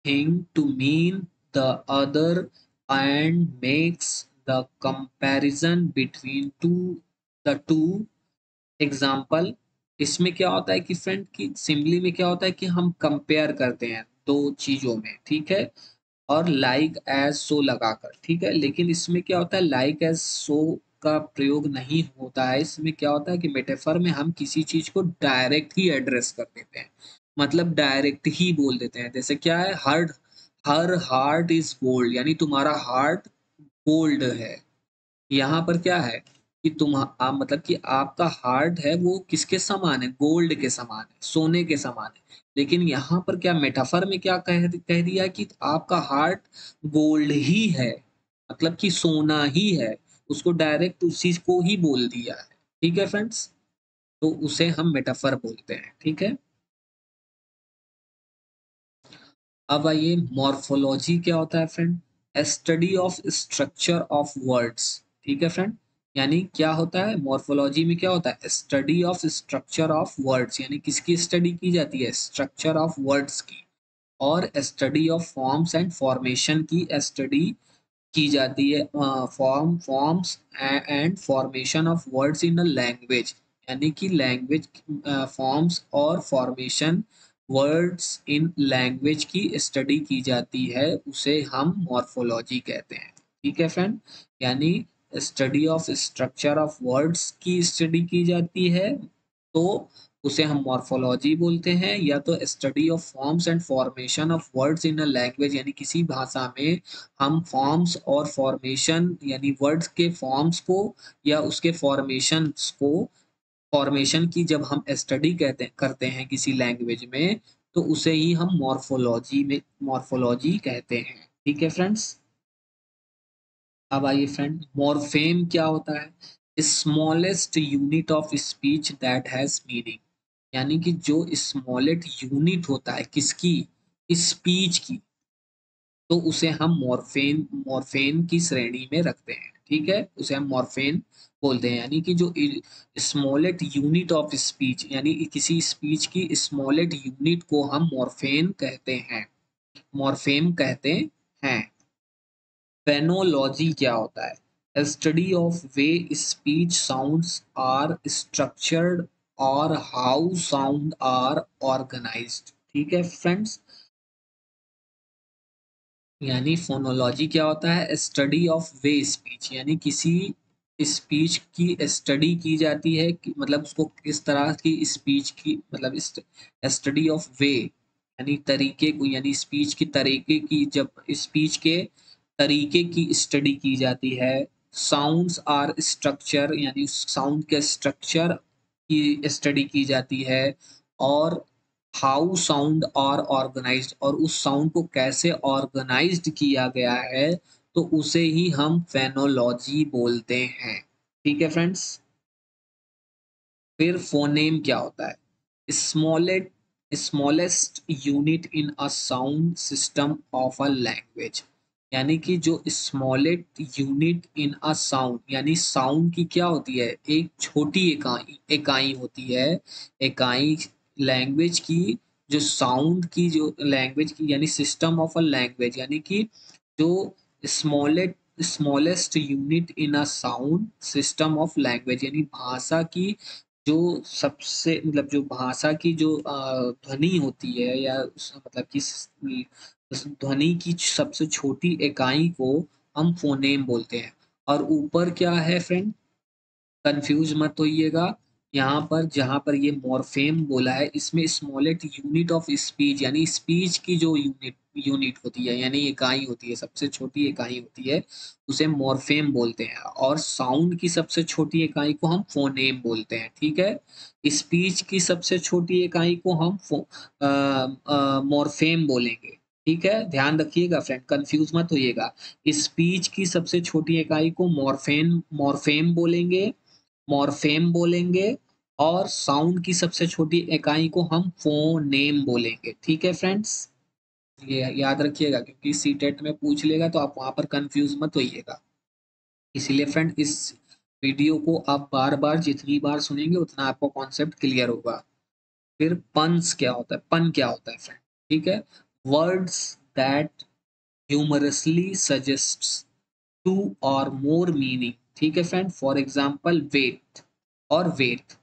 thing to mean the other and makes the comparison between the two. Example, इसमें क्या होता है कि फ्रेंड की सिमिली में क्या होता है कि हम कंपेयर करते हैं दो चीजों में। ठीक है, और लाइक एज सो लगाकर। ठीक है, लेकिन इसमें क्या होता है, लाइक एज सो का प्रयोग नहीं होता है। इसमें क्या होता है कि मेटाफर में हम किसी चीज को डायरेक्ट ही एड्रेस कर देते हैं, मतलब डायरेक्ट ही बोल देते हैं। जैसे क्या है, हर हर हार्ट इज गोल्ड, यानी तुम्हारा हार्ट गोल्ड है। यहाँ पर क्या है कि मतलब कि आपका हार्ट है वो किसके समान है, गोल्ड के समान है, सोने के समान है। लेकिन यहाँ पर क्या मेटाफर में क्या कह दिया कि आपका हार्ट गोल्ड ही है, मतलब कि सोना ही है, उसको डायरेक्ट उसी को ही बोल दिया है। ठीक है फ्रेंड्स, तो उसे हम मेटाफर बोलते हैं। ठीक है। अब आइए, मॉर्फोलॉजी क्या होता है friend, study of structure of words. ठीक है फ्रेंड, यानी क्या होता है, मॉर्फोलॉजी में क्या होता है, study of structure of words, यानी किसकी स्टडी की जाती है, स्ट्रक्चर ऑफ वर्ड्स की। और study of forms and formation की स्टडी की जाती है, forms and formation of words in a language, यानी कि लैंग्वेज फॉर्म्स और फॉर्मेशन वर्ड्स इन लैंग्वेज की स्टडी की जाती है, उसे हम मॉर्फोलॉजी कहते हैं। ठीक है फ्रेंड, यानी study of structure of words की स्टडी की जाती है तो उसे हम मॉर्फोलॉजी बोलते हैं, या तो study of forms and formation of words in a language, यानी किसी भाषा में हम फॉर्म्स और फॉर्मेशन यानी वर्ड्स के फॉर्म्स को या उसके फॉर्मेशंस को, फॉर्मेशन की जब हम स्टडी कहते करते हैं किसी लैंग्वेज में, तो उसे ही हम मॉर्फोलॉजी कहते हैं। ठीक है फ्रेंड्स, अब आइए फ्रेंड, मॉर्फेम क्या होता है? Smallest unit of speech that has meaning, यानी कि जो स्मॉलेस्ट यूनिट होता है किसकी, स्पीच की, तो उसे हम मॉर्फेन मॉर्फेन की श्रेणी में रखते हैं। ठीक है, उसे हम मॉर्फेन बोलते हैं, यानी कि जो स्मॉलेस्ट यूनिट ऑफ स्पीच, यानी किसी स्पीच की स्मॉलेस्ट यूनिट को हम मॉर्फेन कहते हैं, मॉर्फेम कहते हैं। फेनोलॉजी क्या होता है? Study of way speech sounds are structured और हाउ साउंड आर ऑर्गेनाइज्ड। ठीक है फ्रेंड्स, यानी फोनोलॉजी क्या होता है? स्टडी ऑफ वे स्पीच, यानी किसी स्पीच की स्टडी की जाती है कि मतलब उसको किस तरह की स्पीच की, मतलब स्टडी ऑफ वे यानी तरीके को, यानी स्पीच की तरीके की, जब स्पीच के तरीके की स्टडी की जाती है। साउंड्स आर स्ट्रक्चर, यानी साउंड के स्ट्रक्चर की स्टडी की जाती है। और हाउ साउंड आर ऑर्गेनाइज्ड, और उस साउंड को कैसे ऑर्गेनाइज्ड किया गया है, तो उसे ही हम फेनोलॉजी बोलते हैं। ठीक है फ्रेंड्स, फिर फोनेम क्या होता है? Smollett smallest unit in a sound system of a language, यानी कि जो smallest unit in a sound, यानी साउंड की क्या होती है? एक छोटी इकाई इकाई होती है, इकाई लैंग्वेज की, जो साउंड की, जो लैंग्वेज की, यानी सिस्टम ऑफ अ लैंग्वेज, यानी कि जो smallest unit in a sound system of language, यानी भाषा की जो सबसे, मतलब जो भाषा की जो ध्वनि होती है, या मतलब कि उस ध्वनि की सबसे छोटी इकाई को हम फोनेम बोलते हैं। और ऊपर क्या है फ्रेंड, कंफ्यूज मत होइएगा, यहाँ पर जहाँ पर ये मॉर्फेम बोला है, इसमें स्मॉलेस्ट यूनिट ऑफ स्पीच, यानी स्पीच की जो यूनिट यूनिट होती है, यानी इकाई होती है, सबसे छोटी इकाई होती है, उसे मॉर्फेम बोलते हैं। और साउंड की सबसे छोटी इकाई को हम फोनेम बोलते हैं। ठीक है, स्पीच की सबसे छोटी इकाई को हम मॉर्फेम बोलेंगे। ठीक है, ध्यान रखिएगा फ्रेंड, कंफ्यूज मत होइएगा। स्पीच की सबसे छोटी इकाई को मॉर्फेम बोलेंगे, मॉर्फेम बोलेंगे, और साउंड की सबसे छोटी इकाई को हम फोनेम बोलेंगे। ठीक है फ्रेंड्स, ये याद रखिएगा, क्योंकि सीटेट में पूछ लेगा तो आप वहां पर कंफ्यूज मत होइएगा। इसीलिए फ्रेंड, इस वीडियो को आप बार बार जितनी बार सुनेंगे उतना आपको कॉन्सेप्ट क्लियर होगा। फिर पन्स क्या होता है? पन क्या होता है फ्रेंड? ठीक है, words that humorously suggests two और मोर मीनिंग। ठीक है फ्रेंड, फॉर एग्जाम्पल वेट और वेट,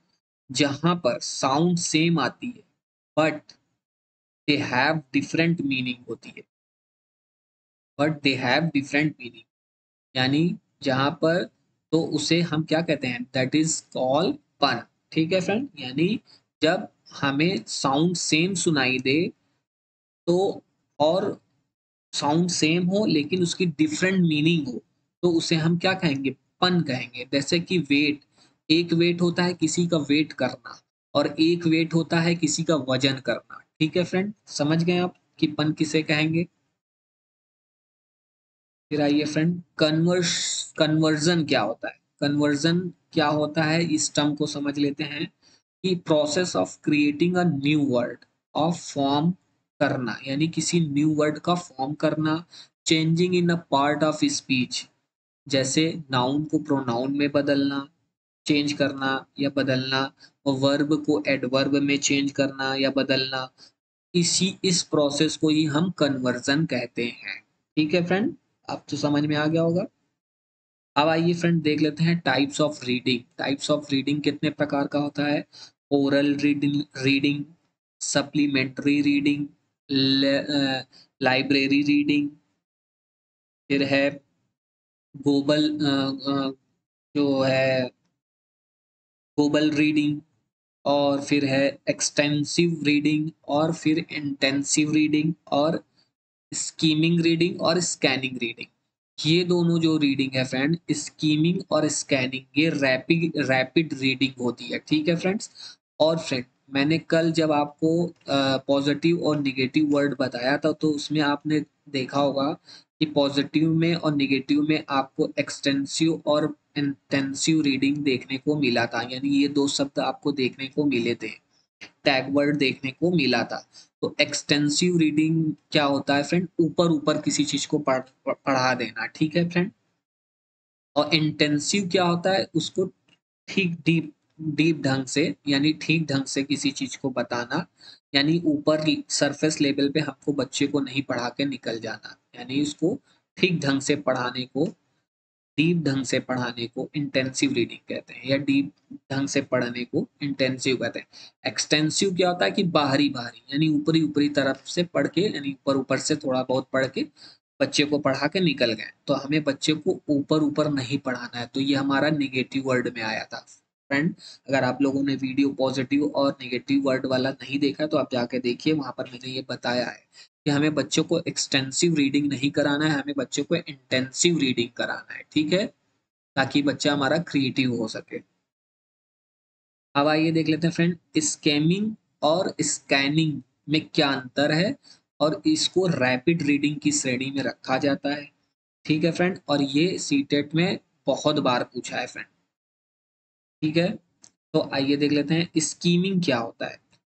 जहां पर साउंड सेम आती है but they have different meaning होती है, but they have different meaning, यानी जहां पर, तो उसे हम क्या कहते हैं? दैट इज कॉल पन। ठीक है फ्रेंड, यानी जब हमें साउंड सेम सुनाई दे तो, और साउंड सेम हो लेकिन उसकी डिफरेंट मीनिंग हो, तो उसे हम क्या कहेंगे? पन कहेंगे। जैसे कि वेट, एक वेट होता है किसी का वेट करना, और एक वेट होता है किसी का वजन करना। ठीक है फ्रेंड, समझ गए आप कि पन किसे कहेंगे? फिर आइए फ्रेंड, कन्वर्जन क्या होता है? कन्वर्जन क्या होता है, इस टर्म को समझ लेते हैं, कि process of creating a new word, of form करना, यानी किसी न्यू वर्ड का फॉर्म करना, changing in a part of speech, जैसे नाउन को प्रोनाउन में बदलना, चेंज करना या बदलना, और वर्ब को एडवर्ब में चेंज करना या बदलना, इस प्रोसेस को ही हम कन्वर्जन कहते हैं। ठीक है फ्रेंड, अब तो समझ में आ गया होगा। अब आइए फ्रेंड देख लेते हैं types of reading. Types of reading कितने प्रकार का होता है? Oral reading, supplementary reading, library reading, फिर है गोबल जो है गोबल रीडिंग, और फिर है एक्सटेंसिव रीडिंग, और फिर इंटेंसिव रीडिंग, और स्कीमिंग रीडिंग और स्कैनिंग रीडिंग। ये दोनों जो रीडिंग है फ्रेंड, स्कीमिंग और स्कैनिंग, ये रैपिड रीडिंग होती है। ठीक है फ्रेंड्स। और फ्रेंड, मैंने कल जब आपको पॉजिटिव और निगेटिव वर्ड बताया था, तो उसमें आपने देखा होगा कि पॉजिटिव में और निगेटिव में आपको एक्सटेंसिव और इंटेंसिव रीडिंग देखने को मिला था, यानी ये दो शब्द आपको देखने को मिले थे, टैग वर्ड देखने को मिला था। तो एक्सटेंसिव रीडिंग क्या होता है फ्रेंड? ऊपर ऊपर किसी चीज को पढ़ा देना। ठीक है फ्रेंड। और इंटेंसिव क्या होता है? उसको ठीक डीप डीप ढंग से, यानी ठीक ढंग से किसी चीज को बताना, यानी ऊपर सरफेस लेवल पे हमको बच्चे को नहीं पढ़ा के निकल जाना, यानी उसको ठीक ढंग से पढ़ाने को, डीप ढंग से पढ़ाने को इंटेंसिव रीडिंग कहते हैं, या डीप ढंग से पढ़ने को इंटेंसिव कहते हैं। एक्सटेंसिव क्या होता है कि बाहरी बाहरी, यानी ऊपरी ऊपरी तरफ से पढ़ के, यानी ऊपर ऊपर से थोड़ा बहुत पढ़ के बच्चे को पढ़ा के निकल गए। तो हमें बच्चे को ऊपर ऊपर नहीं पढ़ाना है, तो ये हमारा निगेटिव वर्ड में आया था फ्रेंड। अगर आप लोगों ने वीडियो पॉजिटिव और निगेटिव वर्ड वाला नहीं देखा तो आप जाके देखिए, वहां पर मैंने ये बताया है कि हमें बच्चों को एक्सटेंसिव रीडिंग नहीं कराना है, हमें बच्चों को इंटेंसिव रीडिंग कराना है। ठीक है, ताकि बच्चा हमारा क्रिएटिव हो सके। अब आइए देख लेते हैं फ्रेंड, स्कैमिंग और स्कैनिंग में क्या अंतर है, और इसको रैपिड रीडिंग की श्रेणी में रखा जाता है। ठीक है फ्रेंड, और ये सीटेट में बहुत बार पूछा है फ्रेंड। ठीक है, तो आइए देख लेते हैं स्कीमिंग क्या होता है।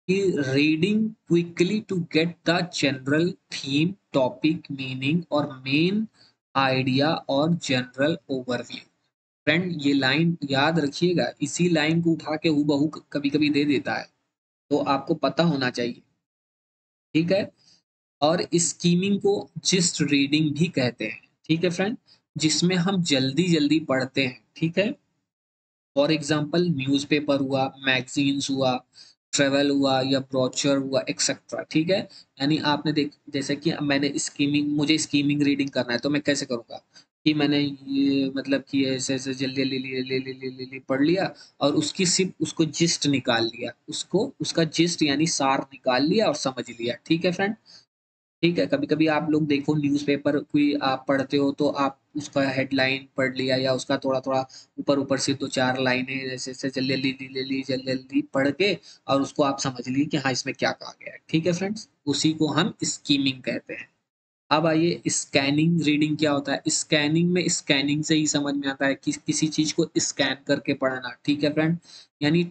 कि reading quickly to get the general theme, topic, meaning और मेन आइडिया और जनरल ओवरव्यू। फ्रेंड, ये लाइन याद रखिएगा, इसी लाइन को उठा के हूबहू कभी कभी दे देता है, तो आपको पता होना चाहिए। ठीक है। और स्कीमिंग को जिस्ट रीडिंग भी कहते हैं। ठीक है फ्रेंड, जिसमें हम जल्दी जल्दी पढ़ते हैं। ठीक है। फॉर एग्जाम्पल न्यूज़पेपर हुआ, मैगजीन्स हुआ, ट्रेवल हुआ, या ब्रोचर हुआ, एक्सेट्रा। ठीक है। यानी आपने देख, जैसे कि मैंने स्कीमिंग, मुझे स्कीमिंग रीडिंग करना है, तो मैं कैसे करूंगा कि मैंने ये मतलब कि ऐसे ऐसे जल्दी जल्दी ले पढ़ लिया, और उसकी सिर्फ उसको जिस्ट निकाल लिया, उसको उसका जिस्ट यानी सार निकाल लिया और समझ लिया। ठीक है फ्रेंड। ठीक है, कभी कभी आप लोग देखो न्यूज़पेपर कोई आप पढ़ते हो, तो आप उसका हेडलाइन पढ़ लिया, या उसका थोड़ा थोड़ा ऊपर ऊपर से दो चार लाइनें जैसे जैसे जल्दी जल्दी पढ़ के, और उसको आप समझ लिए कि हाँ इसमें क्या कहा गया है। ठीक है फ्रेंड्स, उसी को हम स्कीमिंग कहते हैं। अब आइए स्कैनिंग रीडिंग क्या होता है। स्कैनिंग में, स्कैनिंग से ही समझ में आता है कि किसी चीज को स्कैन करके पढ़ना। ठीक है फ्रेंड, यानी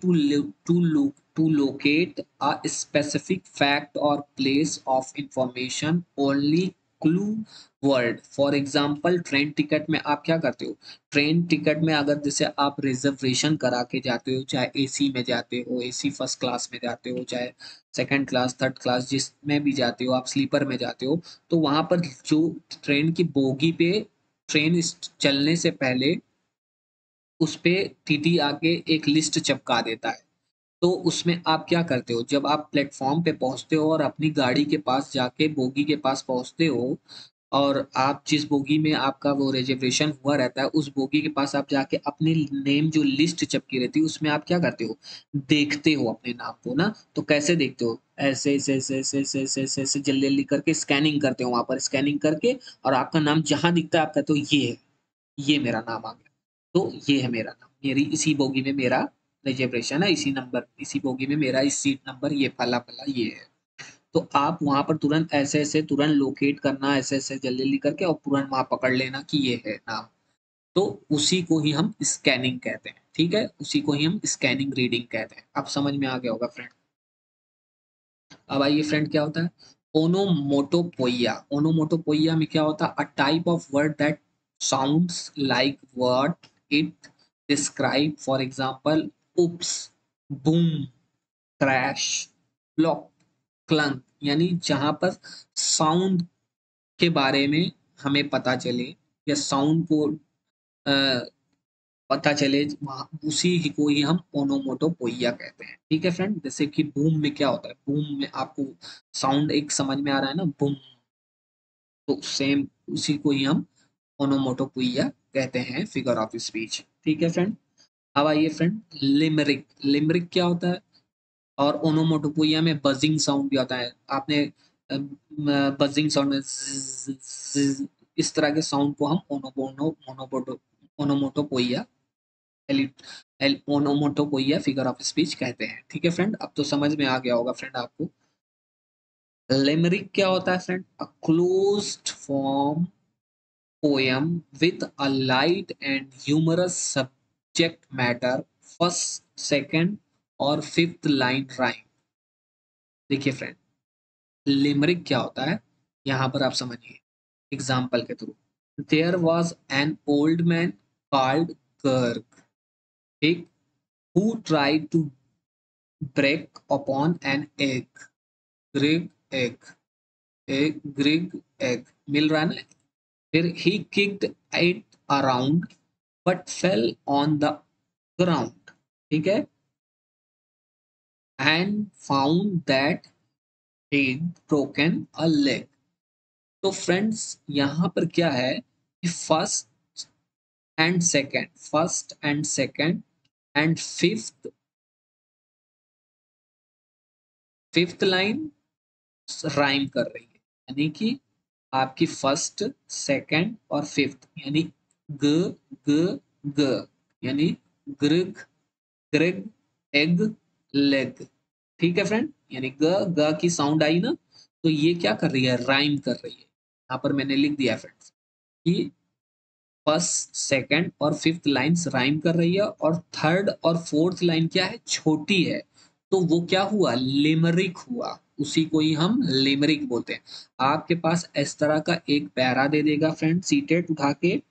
to locate a specific fact और place of information only clue word. For example train ticket में आप क्या करते हो? ट्रेन टिकट में अगर जैसे आप रिजर्वेशन करा के जाते हो, चाहे एसी में जाते हो, एसी फर्स्ट क्लास में जाते हो, चाहे सेकंड क्लास थर्ड क्लास जिसमें भी जाते हो, आप स्लीपर में जाते हो, तो वहां पर जो ट्रेन की बोगी पे ट्रेन चलने से पहले उस पे टीटी आके एक लिस्ट चिपका देता है। तो उसमें आप क्या करते हो, जब आप प्लेटफॉर्म पे पहुंचते हो और अपनी गाड़ी के पास जाके बोगी के पास पहुंचते हो, और आप जिस बोगी में आपका वो रिजर्वेशन हुआ रहता है, उस बोगी के पास आप जाके अपनी नेम जो लिस्ट चिपकी रहती है उसमें आप क्या करते हो? देखते हो अपने नाम को ना। तो कैसे देखते हो? ऐसे ऐसे ऐसे ऐसे ऐसे ऐसे ऐसे ऐसे जल्दी जल्दी करके स्कैनिंग करते हो, वहां पर स्कैनिंग करके, और आपका नाम जहां दिखता है आप कहते हो ये है, ये मेरा नाम आ गया, तो ये है मेरा नाम, मेरी इसी बोगी में मेरा रिजर्वेशन है, इसी नंबर, इसी बोगी में मेरा इस सीट नंबर ये फला फला ये है। तो आप वहां पर तुरंत ऐसे ऐसे तुरंत लोकेट करना, ऐसे ऐसे जल्दी जल्दी करके, और तुरंत वहां पकड़ लेना कि ये है नाम। तो उसी को ही हम स्कैनिंग कहते हैं। ठीक है, उसी को ही हम स्कैनिंग रीडिंग कहते हैं। अब समझ में आ गया होगा फ्रेंड। अब आइए फ्रेंड, क्या होता है ओनोमोटोपोइया। ओनोमोटोपोइया में क्या होता है? A type of word that sounds like what it describe. For example oops, boom, crash, flop. Clang यानी जहां पर साउंड के बारे में हमें पता चले या साउंड को अ, पता चले, उसी ही को ही हम ओनोमोटोपोइया कहते हैं। ठीक है फ्रेंड, जैसे कि बूम में क्या होता है, बूम में आपको साउंड एक समझ में आ रहा है ना, बूम, तो सेम उसी को ही हम ओनोमोटोपोइया कहते हैं, फिगर ऑफ स्पीच। ठीक है फ्रेंड। अब आइए फ्रेंड, लिमरिक। लिमरिक क्या होता है? और ओनोमोटोपोइया में बजिंग साउंड भी आता है। आपने बजिंग साउंड में इस तरह के साउंड को हम ओनोमोटोपोइया ओनोमोटोपोइया फिगर ऑफ स्पीच कहते हैं। ठीक है फ्रेंड, अब तो समझ में आ गया होगा फ्रेंड आपको। लिमरिक क्या होता है friend? A closed form poem with a light and humorous subject matter, first, second और फिफ्थ लाइन राइम। देखिए फ्रेंड, लिमरिक क्या होता है यहां पर आप समझिए एग्जाम्पल के through. There was an old man called Greg, ठीक, who tried to break upon an egg, Greg egg, एक ग्रिग एग मिल रहा है ना। फिर he kicked it around but fell on the ground, ठीक है, and found that he'd broken a leg। तो friends यहाँ पर क्या है कि first and second and fifth fifth line rhyme कर रही है, यानी कि आपकी फर्स्ट, सेकंड और फिफ्थ, यानी ग ग ग, यानी ग्रिग ग्रिग एग लेग। ठीक है फ्रेंड, यानी ग ग की साउंड आई ना, तो ये क्या कर रही है, राइम कर रही है। यहाँ पर मैंने लिख दिया फ्रेंड्स कि फर्स्ट, सेकंड और फिफ्थ लाइंस राइम कर रही है, और थर्ड और फोर्थ लाइन क्या है, छोटी है, तो वो क्या हुआ, लिमरिक हुआ। उसी को ही हम लिमरिक बोलते हैं। आपके पास इस तरह का एक पैरा दे देगा फ्रेंड सीटेट उठा के,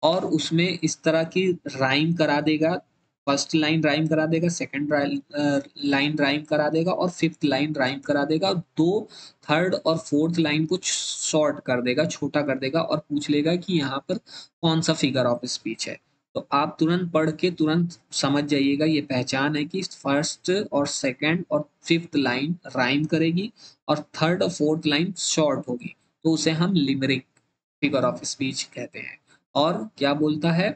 और उसमें इस तरह की राइम करा देगा। फर्स्ट लाइन राइम करा देगा, सेकंड लाइन राइम करा देगा, और फिफ्थ लाइन राइम करा देगा। दो थर्ड और फोर्थ लाइन को शॉर्ट कर देगा, छोटा कर देगा, और पूछ लेगा कि यहाँ पर कौन सा फिगर ऑफ स्पीच है। तो आप तुरंत पढ़ के तुरंत समझ जाइएगा, ये पहचान है कि फर्स्ट और सेकंड और फिफ्थ लाइन राइम करेगी, और थर्ड और फोर्थ लाइन शॉर्ट होगी, तो उसे हम लिमरिक फिगर ऑफ स्पीच कहते हैं। और क्या बोलता है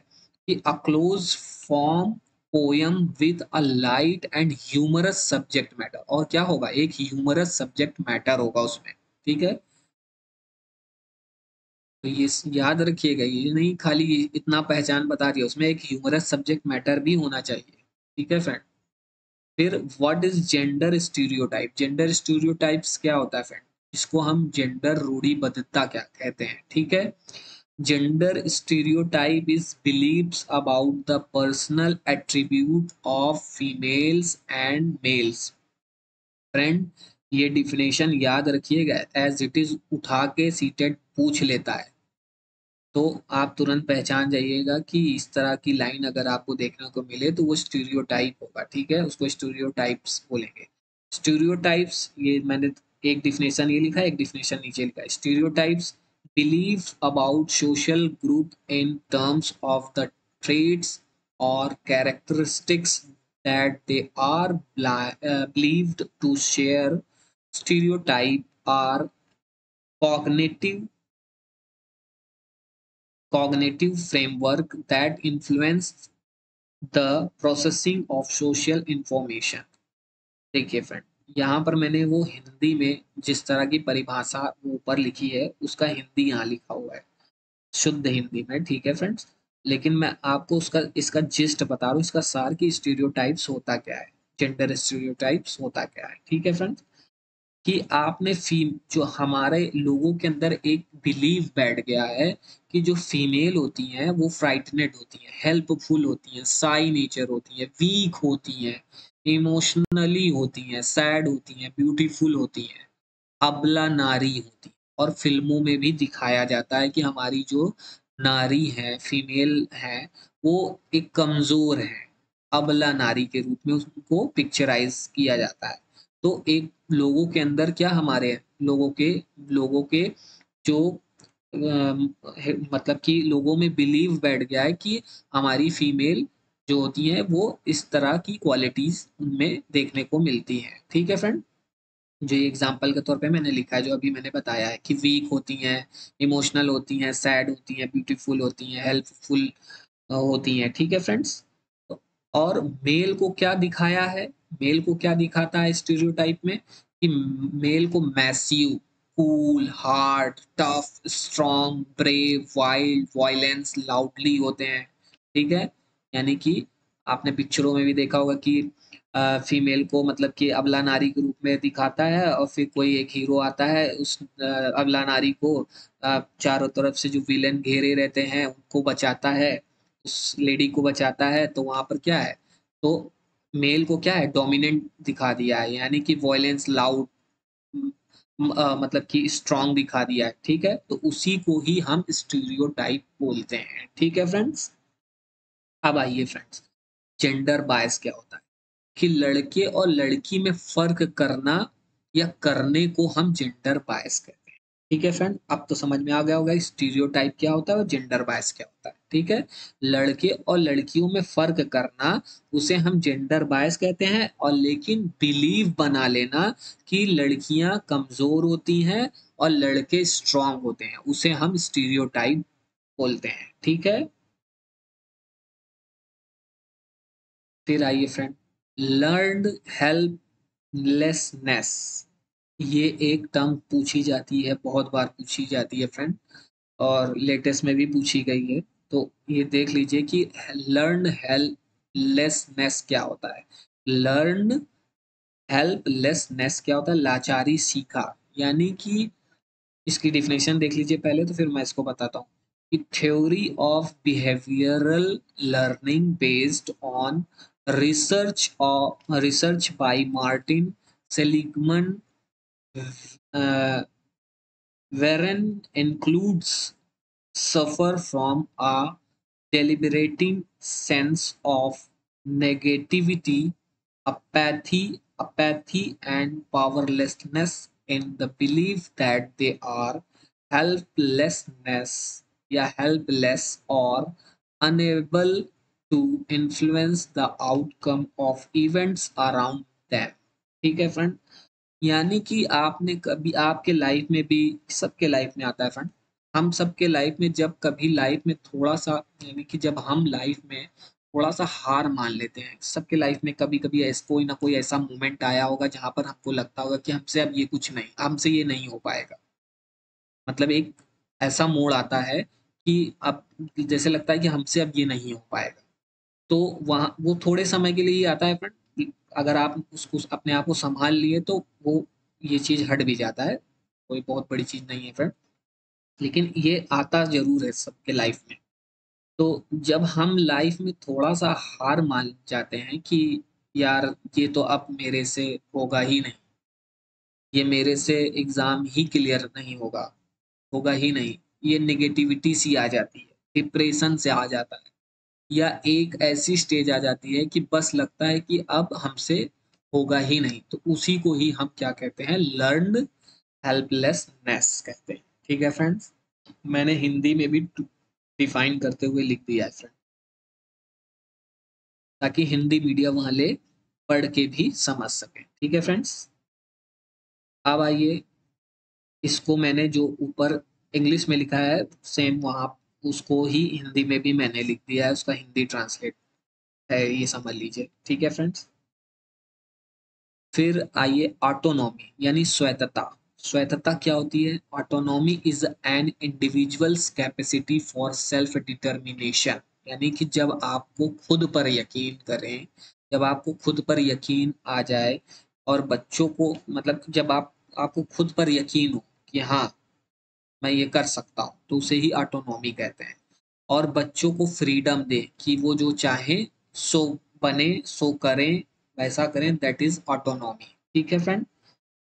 कि a close form poem with a light and humorous subject matter, और क्या होगा, एक ह्यूमरस सब्जेक्ट मैटर होगा उसमें। ठीक है, तो ये याद रखिएगा, ये नहीं खाली इतना पहचान बता रही है, उसमें एक ह्यूमरस सब्जेक्ट मैटर भी होना चाहिए। ठीक है फ्रेंड। फिर what is gender stereotype? Gender stereotypes क्या होता है फ्रेंड? इसको हम जेंडर रूढ़िबद्धता क्या कहते हैं। ठीक है, gender stereotype is beliefs about the personal attribute of females and males। Friend, ये डिफिनेशन याद रखिएगा, एज इट इज उठा के सीटेट पूछ लेता है, तो आप तुरंत पहचान जाइएगा कि इस तरह की लाइन अगर आपको देखने को मिले तो वो स्टीरियोटाइप होगा। ठीक है, उसको स्टीरियोटाइप्स बोलेंगे। स्टीरियोटाइप्स, ये मैंने एक डिफिनेशन ये लिखा है, एक डिफिनेशन नीचे लिखा है। Stereotypes believe about social group in terms of the traits और characteristics that they are believed to share। Stereotype are cognitive cognitive framework that influence the processing of social information। देखिए friend, यहाँ पर मैंने वो हिंदी में जिस तरह की परिभाषा ऊपर लिखी है उसका हिंदी यहाँ लिखा हुआ है, शुद्ध हिंदी में। ठीक है फ्रेंड्स, लेकिन मैं आपको उसका इसका जिस्ट बता रहा हूँ, इसका सार की स्टीरियोटाइप्स होता क्या है, जेंडर स्टीरियोटाइप्स होता क्या है। ठीक है फ्रेंड्स, कि आपने जो हमारे लोगों के अंदर एक बिलीव बैठ गया है कि जो फीमेल होती हैं वो फ्राइटनेड होती हैं, हेल्पफुल होती हैं, साई नेचर होती हैं, वीक होती हैं, इमोशनली होती हैं, सैड होती हैं, ब्यूटीफुल होती हैं, अबला नारी होती हैं। और फिल्मों में भी दिखाया जाता है कि हमारी जो नारी है, फीमेल है, वो एक कमजोर है, अबला नारी के रूप में उसको पिक्चराइज किया जाता है। तो एक लोगों के अंदर क्या हमारे लोगों के जो मतलब कि लोगों में बिलीव बैठ गया है कि हमारी फीमेल जो होती है वो इस तरह की क्वालिटीज उनमें देखने को मिलती हैं। ठीक है फ्रेंड, जो ये एग्जाम्पल के तौर पे मैंने लिखा है, जो अभी मैंने बताया है कि वीक होती हैं, इमोशनल होती हैं, सैड होती हैं, ब्यूटीफुल होती हैं, हेल्पफुल होती हैं। ठीक है फ्रेंड्स, और मेल को क्या दिखाया है, मेल को क्या दिखाता है स्टीरियोटाइप में, कि मेल को massive, cool, hard, tough, strong, brave, wild, violence, loudly होते हैं। ठीक है, यानी कि आपने पिक्चरों में भी देखा होगा कि फीमेल को मतलब कि अबला नारी के रूप में दिखाता है, और फिर कोई एक हीरो आता है उस अबला नारी को चारों तरफ से जो विलेन घेरे रहते हैं उनको बचाता है, उस लेडी को बचाता है। तो वहां पर क्या है, तो मेल को क्या है, डोमिनेंट दिखा दिया है, यानी कि वॉयलेंस, लाउड, मतलब कि स्ट्रांग दिखा दिया है। ठीक है, तो उसी को ही हम स्टीरियोटाइप बोलते हैं। ठीक है फ्रेंड्स, अब आइए फ्रेंड्स, जेंडर बायस क्या होता है, कि लड़के और लड़की में फर्क करना या करने को हम जेंडर बायस कहते हैं। ठीक है फ्रेंड, अब तो समझ में आ गया होगा स्टीरियोटाइप क्या होता है और जेंडर बायस क्या होता है। ठीक है, लड़के और लड़कियों में फर्क करना उसे हम जेंडर बायस कहते हैं, और लेकिन बिलीव बना लेना कि लड़कियां कमजोर होती हैं और लड़के स्ट्रांग होते हैं, उसे हम स्टीरियोटाइप बोलते हैं। ठीक है, फिर आइए फ्रेंड, लर्नड हेल्पलेसनेस, ये एक टर्म पूछी जाती है, बहुत बार पूछी जाती है फ्रेंड, और लेटेस्ट में भी पूछी गई है। तो ये देख लीजिए कि लर्न हेल्पलेसनेस क्या होता है। लर्न हेल्पलेसनेस क्या होता है, लाचारी सीखा, यानी कि इसकी डिफिनेशन देख लीजिए पहले, तो फिर मैं इसको बताता हूँ कि theory of behavioural learning based on research by Martin Seligman, wherein includes suffer from a deliberating sense of negativity, apathy and powerlessness in the belief that they are helplessness या helpless or unable to influence the outcome of events around them। ठीक है friend, यानी कि आपने कभी आपके life में भी, सबके लाइफ में आता है फ्रेंड, हम सबके लाइफ में जब कभी लाइफ में थोड़ा सा, यानी कि जब हम लाइफ में थोड़ा सा हार मान लेते हैं, सबके लाइफ में कभी कभी ऐसा कोई ना कोई ऐसा मोमेंट आया होगा जहां पर हमको लगता होगा कि हमसे अब ये कुछ नहीं, हमसे ये नहीं हो पाएगा। मतलब एक ऐसा मोड़ आता है कि अब जैसे लगता है कि हमसे अब ये नहीं हो पाएगा। तो वहाँ वो थोड़े समय के लिए ही आता है, बट अगर आप उसको अपने आप को संभाल लिए तो वो ये चीज हट भी जाता है, कोई बहुत बड़ी चीज नहीं है फ्रेंड, लेकिन ये आता जरूर है सबके लाइफ में। तो जब हम लाइफ में थोड़ा सा हार मान जाते हैं कि यार ये तो अब मेरे से होगा ही नहीं, ये मेरे से एग्जाम ही क्लियर नहीं होगा, होगा ही नहीं, ये नेगेटिविटी सी आ जाती है, डिप्रेशन से आ जाता है, या एक ऐसी स्टेज आ जाती है कि बस लगता है कि अब हमसे होगा ही नहीं, तो उसी को ही हम क्या कहते हैं, लर्न हेल्पलेसनेस कहते हैं। ठीक है फ्रेंड्स, मैंने हिंदी में भी डिफाइन करते हुए लिख दिया है फ्रेंड, ताकि हिंदी मीडियम वाले पढ़ के भी समझ सकें। ठीक है फ्रेंड्स, अब आइए, इसको मैंने जो ऊपर इंग्लिश में लिखा है सेम वहाँ उसको ही हिंदी में भी मैंने लिख दिया है, उसका हिंदी ट्रांसलेट है, ये समझ लीजिए। ठीक है फ्रेंड्स, फिर आइए ऑटोनॉमी यानी स्वायत्तता। स्वायत्तता क्या होती है, autonomy is an individuals capacity for self determination, यानी कि जब आपको खुद पर यकीन करें, जब आपको खुद पर यकीन आ जाए, और बच्चों को मतलब जब आपको खुद पर यकीन हो कि हाँ मैं ये कर सकता हूँ, तो उसे ही ऑटोनॉमी कहते हैं। और बच्चों को फ्रीडम दे कि वो जो चाहे सो बने, सो करें, वैसा करें, दैट इज ऑटोनॉमी। ठीक है फ्रेंड,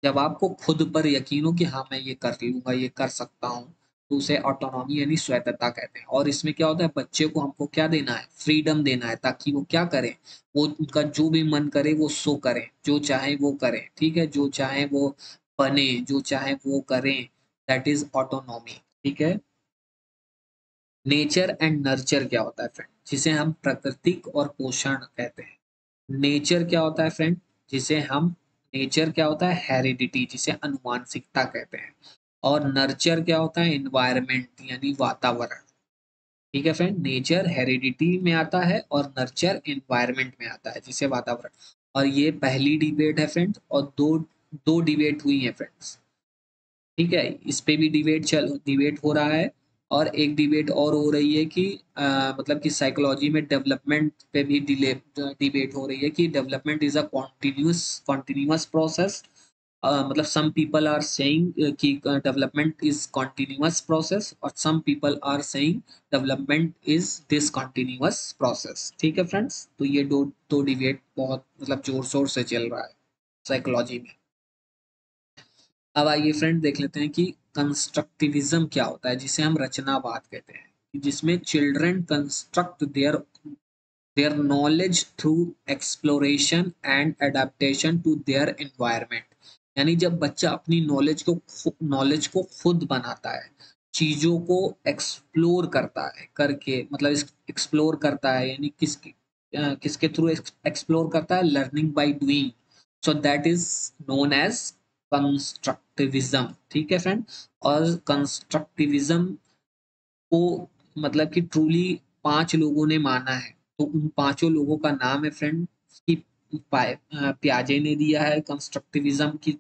जब आपको खुद पर यकीन हो कि हाँ मैं ये कर लूंगा, ये कर सकता हूँ, तो उसे ऑटोनॉमी यानी स्वायत्तता कहते हैं। और इसमें क्या होता है, बच्चे को हमको क्या देना है, फ्रीडम देना है, ताकि वो क्या करे, वो उनका जो भी मन करे वो सो करे, जो चाहे वो करे, ठीक है, जो चाहे वो बने, जो चाहे वो करें, दैट इज ऑटोनॉमी, ठीक है। नेचर एंड नर्चर क्या होता है फ्रेंड, जिसे हम प्राकृतिक और पोषण कहते हैं। नेचर क्या होता है फ्रेंड, जिसे हम नेचर क्या होता है, हेरिडिटी, जिसे अनुवांशिकता कहते हैं। और नर्चर क्या होता है, एनवायरमेंट यानी वातावरण, ठीक है फ्रेंड। नेचर हेरिडिटी में आता है और नर्चर एनवायरमेंट में आता है, जिसे वातावरण। और ये पहली डिबेट है फ्रेंड, और दो दो डिबेट हुई है फ्रेंड्स, ठीक है। इस पे भी डिबेट हो रहा है। और एक डिबेट और हो रही है कि मतलब कि साइकोलॉजी में डेवलपमेंट पे भी डिबेट हो रही है कि development is a continuous process. मतलब सम पीपल आर सेइंग कि डेवलपमेंट इज कॉन्टिन्यूअस प्रोसेस, और some people are saying development is discontinuous process, ठीक है फ्रेंड्स। तो ये दो दो डिबेट बहुत मतलब जोर शोर से चल रहा है साइकोलॉजी में। अब आइए फ्रेंड देख लेते हैं कि कंस्ट्रक्टिविज्म क्या होता है, जिसे हम रचनावाद कहते हैं, जिसमें children construct their knowledge through exploration and adaptation to their environment. यानी जब बच्चा अपनी नॉलेज को खुद बनाता है, चीजों को एक्सप्लोर करता है करके, मतलब एक्सप्लोर करता है यानी किसके थ्रू एक्सप्लोर करता है, learning by doing, so that is known as constructivism, ठीक है फ्रेंड। और कंस्ट्रक्टिविज्म को मतलब कि ट्रूली 5 लोगों ने माना है। तो उन पांचों लोगों का नाम है फ्रेंड कि प्याजे ने दिया है कंस्ट्रक्टिविज्म की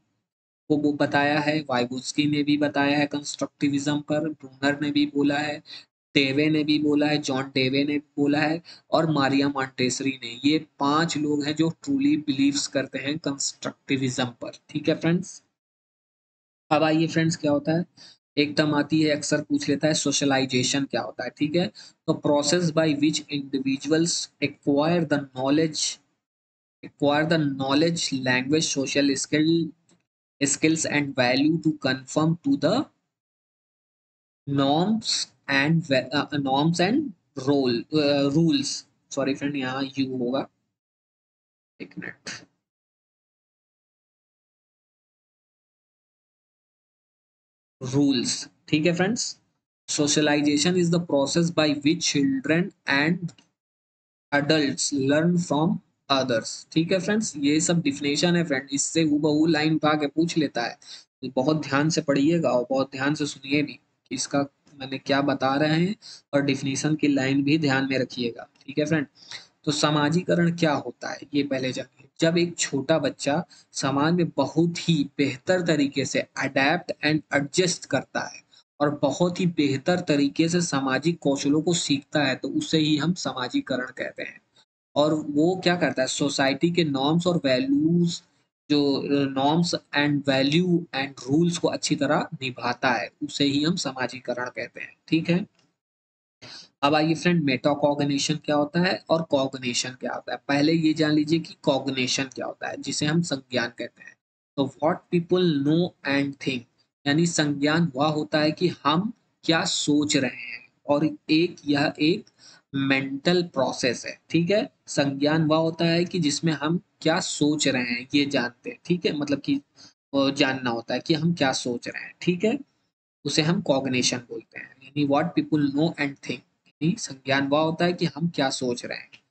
को वो बताया है, वाइगोत्स्की ने भी बताया है कंस्ट्रक्टिविज्म पर, ब्रूनर ने भी बोला है, टेवे ने भी बोला है, जॉन टेवे ने बोला है, और मारिया मॉन्टेसरी ने। ये 5 लोग हैं जो ट्रूली बिलीव्स करते हैं कंस्ट्रक्टिविज्म पर, ठीक है फ्रेंड्स। अब आइए फ्रेंड्स क्या होता है, एक टर्म आती है अक्सर पूछ लेता है, सोशलाइजेशन क्या होता है, ठीक है। तो process by which individuals acquire the knowledge language social skills and value to conform to the norms and rules। Sorry friend, यहाँ यू होगा, एक मिनट, रूल्स, ठीक है friends. Socialisation is the process by which children and adults learn from others, ठीक है friends. ये सब डिफिनेशन है फ्रेंड, इससे हूबहू लाइन उठा के पूछ लेता है। तो बहुत ध्यान से पढ़िएगा और बहुत ध्यान से सुनिए भी कि इसका मैंने क्या बता रहे हैं, और डिफिनेशन की लाइन भी ध्यान में रखिएगा, ठीक है फ्रेंड। तो समाजीकरण क्या होता है ये पहले जानिए। जब एक छोटा बच्चा समाज में बहुत ही बेहतर तरीके से अडेप्ट एंड एडजस्ट करता है और बहुत ही बेहतर तरीके से सामाजिक कौशलों को सीखता है, तो उसे ही हम समाजीकरण कहते हैं। और वो क्या करता है, सोसाइटी के नॉर्म्स और वैल्यूज, जो norms and value and rules को अच्छी तरह निभाता है, उसे ही हम समाजीकरण कहते हैं, ठीक है। अब आइए फ्रेंड, मेटाकॉग्निशन क्या होता है और कॉग्निशन क्या होता है। पहले ये जान लीजिए कि कॉग्निशन क्या होता है, जिसे हम संज्ञान कहते हैं। तो what people know and think, यानी संज्ञान वह होता है कि हम क्या सोच रहे हैं, और यह एक मेंटल प्रोसेस है, ठीक है। संज्ञान वह होता है कि जिसमें हम क्या सोच रहे हैं ये जानते हैं, ठीक है, मतलब कि वो जानना होता है कि हम क्या सोच रहे हैं, ठीक है। उसे हम कॉग्निशन बोलते हैं, यानी what people know and think, यानी संज्ञान वह होता है कि हम क्या सोच रहे हैं।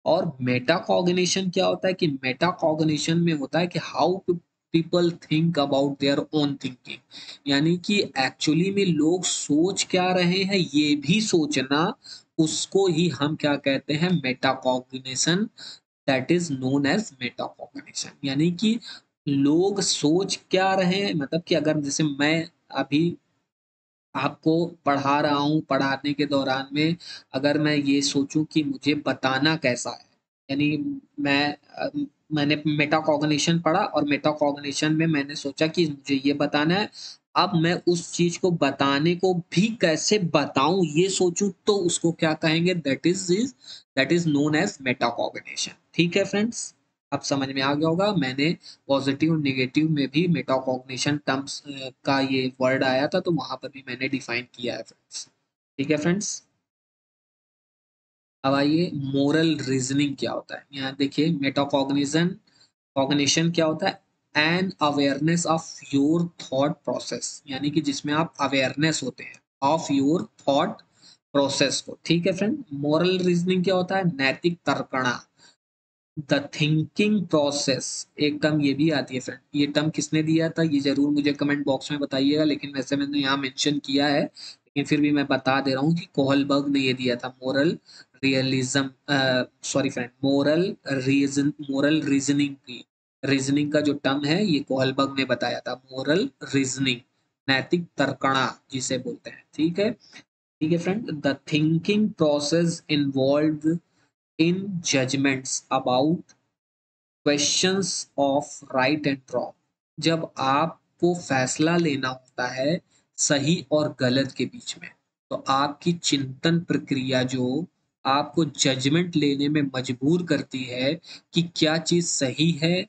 और मेटा कॉग्निशन क्या होता है कि मेटा कॉग्निशन में होता है कि how people think about their own thinking, यानी कि एक्चुअली में लोग सोच क्या रहे हैं ये भी सोचना, उसको ही हम क्या कहते हैं, meta cognition. That is known as meta cognition. यानी कि लोग सोच क्या रहे हैं, मतलब कि अगर जैसे मैं अभी आपको पढ़ा रहा हूँ, पढ़ाने के दौरान में अगर मैं ये सोचूं कि मुझे बताना कैसा है, यानी मैं मैंने मेटाकॉग्निशन पढ़ा और मेटाकॉग्निशन में मैंने सोचा कि मुझे ये बताना है। अब मैं उस चीज को बताने को भी कैसे बताऊं ये सोचूं, तो उसको क्या कहेंगे, that is known as metacognition, ठीक है फ्रेंड्स। अब समझ में आ गया होगा, मैंने पॉजिटिव और नेगेटिव में भी मेटाकॉग्निशन टर्म्स का ये वर्ड आया था तो वहां पर भी मैंने डिफाइन किया है फ्रेंड्स। ठीक है फ्रेंड्स। अब आइए मोरल रीजनिंग क्या होता है। यहाँ देखिए मेटाकॉग्निशन कॉग्निशन क्या होता है, an awareness of your thought process, यानी कि जिसमें आप अवेयरनेस होते हैं ऑफ योर थॉट प्रोसेस को। ठीक है फ्रेंड। मोरल रीजनिंग क्या होता है, नैतिक तर्कणा, द थिंकिंग प्रोसेस। एक टर्म ये भी आती है फ्रेंड, ये टर्म किसने दिया था ये जरूर मुझे कमेंट बॉक्स में बताइएगा, लेकिन वैसे मैंने यहाँ मेंशन किया है, लेकिन फिर भी मैं बता दे रहा हूँ कि कोहलबर्ग ने ये दिया था, moral realism, sorry friend, moral reasoning की, रीजनिंग का जो टर्म है ये कोहलबर्ग ने बताया था, मोरल रीजनिंग, नैतिक तर्कणा जिसे बोलते हैं। ठीक है। ठीक है friend. The thinking process involve in judgments about questions of right and wrong। जब आपको फैसला लेना होता है सही और गलत के बीच में, तो आपकी चिंतन प्रक्रिया जो आपको जजमेंट लेने में मजबूर करती है कि क्या चीज सही है,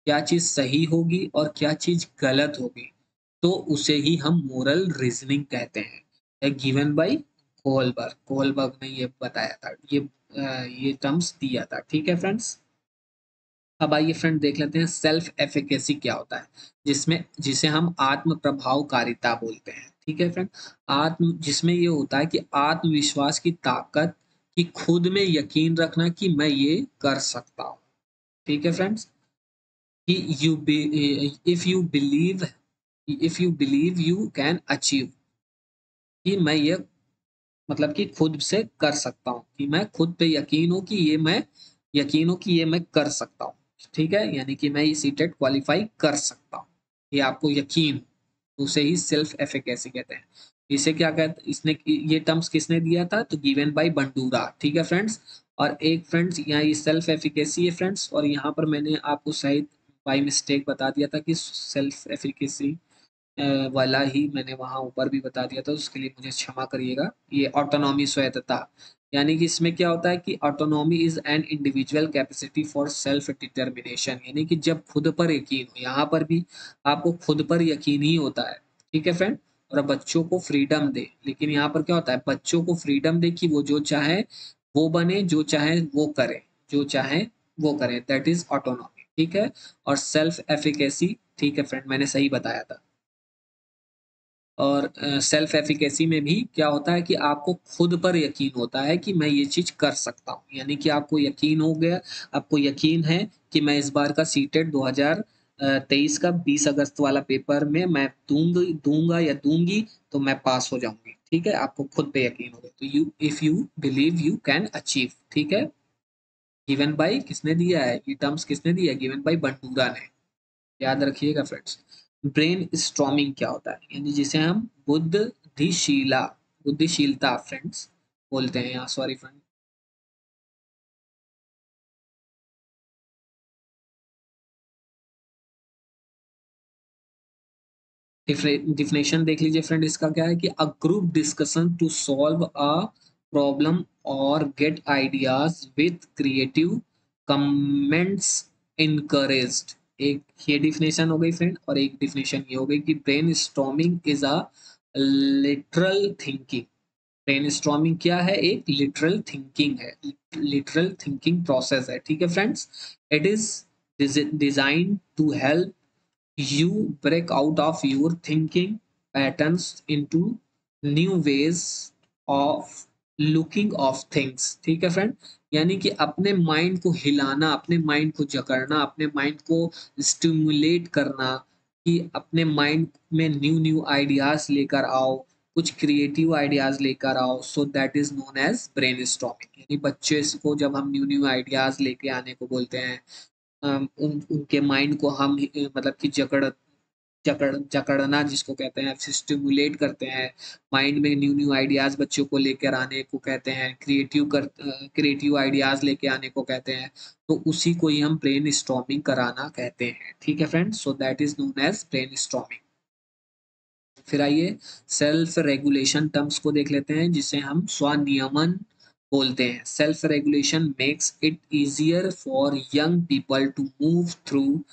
क्या चीज सही होगी और क्या चीज गलत होगी, तो उसे ही हम मोरल रीजनिंग कहते हैं। गिवन बाय कोहलबर्ग, कोहलबर्ग ने ये बताया था, ये टर्म्स दिया था। ठीक है फ्रेंड्स। अब आइए फ्रेंड देख लेते हैं सेल्फ एफिकेसी क्या होता है, जिसमें जिसे हम आत्म प्रभावकारिता बोलते हैं। ठीक है फ्रेंड। आत्म जिसमें ये होता है कि आत्मविश्वास की ताकत, कि खुद में यकीन रखना कि मैं ये कर सकता हूँ। ठीक है फ्रेंड्स। कि if you believe, you can achieve, कि मैं ये मतलब कि खुद से कर सकता हूँ, कि मैं खुद पे यकीन हो कि ये मैं यकीन हो कि ये मैं कर सकता हूँ। ठीक है, यानी कि मैं ये सीटेट क्वालिफाई कर सकता हूँ, ये आपको यकीन, उसे ही सेल्फ एफिकेसी कहते हैं। इसे क्या कहते, इसने ये टर्म्स किसने दिया था, तो गिवन बाय बंडूरा। ठीक है फ्रेंड्स। और एक फ्रेंड्स यहाँ ये सेल्फ एफिकेसी है फ्रेंड्स, और यहाँ पर मैंने आपको शायद बाई मिस्टेक बता दिया था कि सेल्फ एफिकेसी वाला ही मैंने वहां ऊपर भी बता दिया था, उसके लिए मुझे क्षमा करिएगा। ये ऑटोनॉमी, स्वायत्तता, यानी कि इसमें क्या होता है कि autonomy is an individual capacity for self determination, यानी कि जब खुद पर यकीन हो, यहाँ पर भी आपको खुद पर यकीन ही होता है। ठीक है फ्रेंड। और बच्चों को फ्रीडम दे, लेकिन यहाँ पर क्या होता है, बच्चों को फ्रीडम दे कि वो जो चाहे वो बने, जो चाहे वो करे, जो चाहे वो करे, दैट इज ऑटोनॉमी। ठीक है। और सेल्फ एफिकेसी, ठीक है फ्रेंड, मैंने सही बताया था। और सेल्फ एफिकेसी में भी क्या होता है कि आपको खुद पर यकीन होता है कि मैं ये चीज कर सकता हूँ, यानी कि आपको यकीन हो गया, आपको यकीन है कि मैं इस बार का सीटेट 2023 का 20 अगस्त वाला पेपर में मैं दूंगा या दूंगी, तो मैं पास हो जाऊंगी। ठीक है, आपको खुद पे यकीन हो गया, तो you if you believe you can achieve. ठीक है। गिवन बाय किसने दिया है, ये टर्म्स किसने दिया है, गिवन बाय बंडूरा ने, याद रखिएगा फ्रेंड्स। ब्रेन स्टॉर्मिंग क्या होता है, यानी जिसे हम बुद्धिशीलता फ्रेंड्स बोलते हैं यहाँ, सॉरी फ्रेंड। डिफिनेशन देख लीजिए फ्रेंड, इसका क्या है कि a group discussion to solve a problem और get ideas with creative comments encouraged. एक ये डिफिनेशन हो गई फ्रेंड, और एक डिफिनेशन ये हो गई कि brain storming is a literal thinking. Brainstorming क्या है, एक लिटरल थिंकिंग है, लिटरल थिंकिंग प्रोसेस है। ठीक है friends. It is design to help you break out of your thinking patterns into new ways of looking of things। ठीक है friend. यानी कि अपने माइंड को हिलाना, अपने माइंड को जकड़ना, अपने माइंड को स्टिमुलेट करना, कि अपने माइंड में न्यू न्यू आइडियाज लेकर आओ, कुछ क्रिएटिव आइडियाज लेकर आओ, so that is known as brain storming. यानी बच्चे को जब हम न्यू न्यू आइडियाज लेके आने को बोलते हैं, उनके माइंड को हम मतलब कि जकड़ना जिसको कहते हैं, स्टिमुलेट करते हैं, माइंड में न्यू न्यू आइडियाज बच्चों को लेकर आने को कहते हैं, क्रिएटिव आइडियाज लेके आने को कहते हैं, तो उसी को ही हम ब्रेन स्टॉर्मिंग कराना कहते हैं। ठीक है friends, so that is known as brain storming. फिर आइए सेल्फ रेगुलेशन टर्म्स को देख लेते हैं, जिसे हम स्वनियमन बोलते हैं। Self regulation makes it easier for young people to move through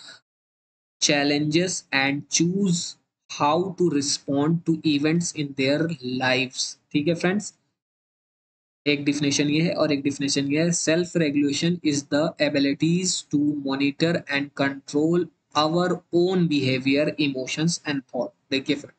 challenges and choose how to respond to events in their lives। ठीक है फ्रेंड्स, एक डिफिनेशन ये है और एक डिफिनेशन ये है, self regulation is the abilities to monitor and control our own behaviour, emotions and thought. देखिए फ्रेंड,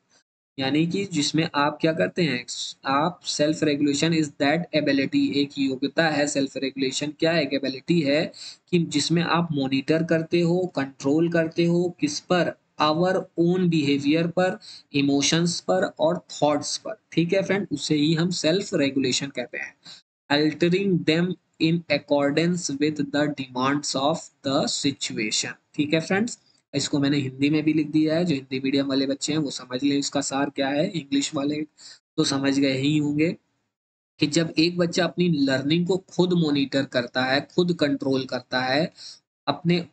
यानी कि जिसमें आप क्या करते हैं, आप self regulation is that ability, एक योग्यता है। सेल्फ रेगुलेशन क्या है, एक एबिलिटी है कि जिसमें आप मॉनिटर करते हो, कंट्रोल करते हो, किस पर, आवर ओन बिहेवियर पर, इमोशंस पर और थॉट्स पर। ठीक है फ्रेंड, उसे ही हम सेल्फ रेगुलेशन कहते हैं। Altering them in accordance with the demands of the situation. ठीक है फ्रेंड्स, इसको मैंने हिंदी में भी लिख दिया है, जो हिंदी मीडियम वाले बच्चे हैं वो समझ लें इसका सार क्या है, इंग्लिश वाले तो समझ गए ही होंगे कि जब एक बच्चा अपनी लर्निंग को खुद मॉनिटर करता है, खुद कंट्रोल करता है, अपने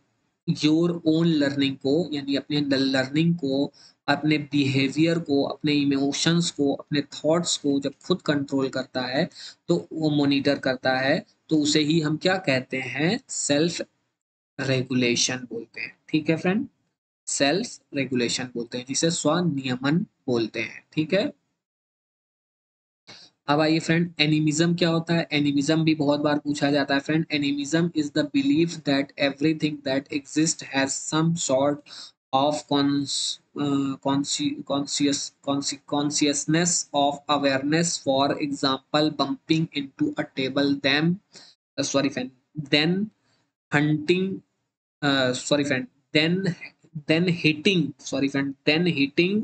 योर ओन लर्निंग को, यानी अपने लर्निंग को, अपने बिहेवियर को, अपने इमोशंस को, अपने थॉट्स को जब खुद कंट्रोल करता है, तो वो मॉनिटर करता है, तो उसे ही हम क्या कहते हैं, सेल्फ रेगुलेशन बोलते हैं। ठीक है फ्रेंड, सेल्फ रेगुलेशन बोलते हैं, जिसे स्वनियमन बोलते हैं। ठीक है, अब आइए फ्रेंड, एनिमिज्म क्या होता है। एनिमिज्म भी बहुत बार पूछा जाता है friend. Animism is the belief that everything that exist has some sort of consciousness of awareness, for example bumping into a table, them sorry friend, then hunting sorry friend then hitting sorry friend then hitting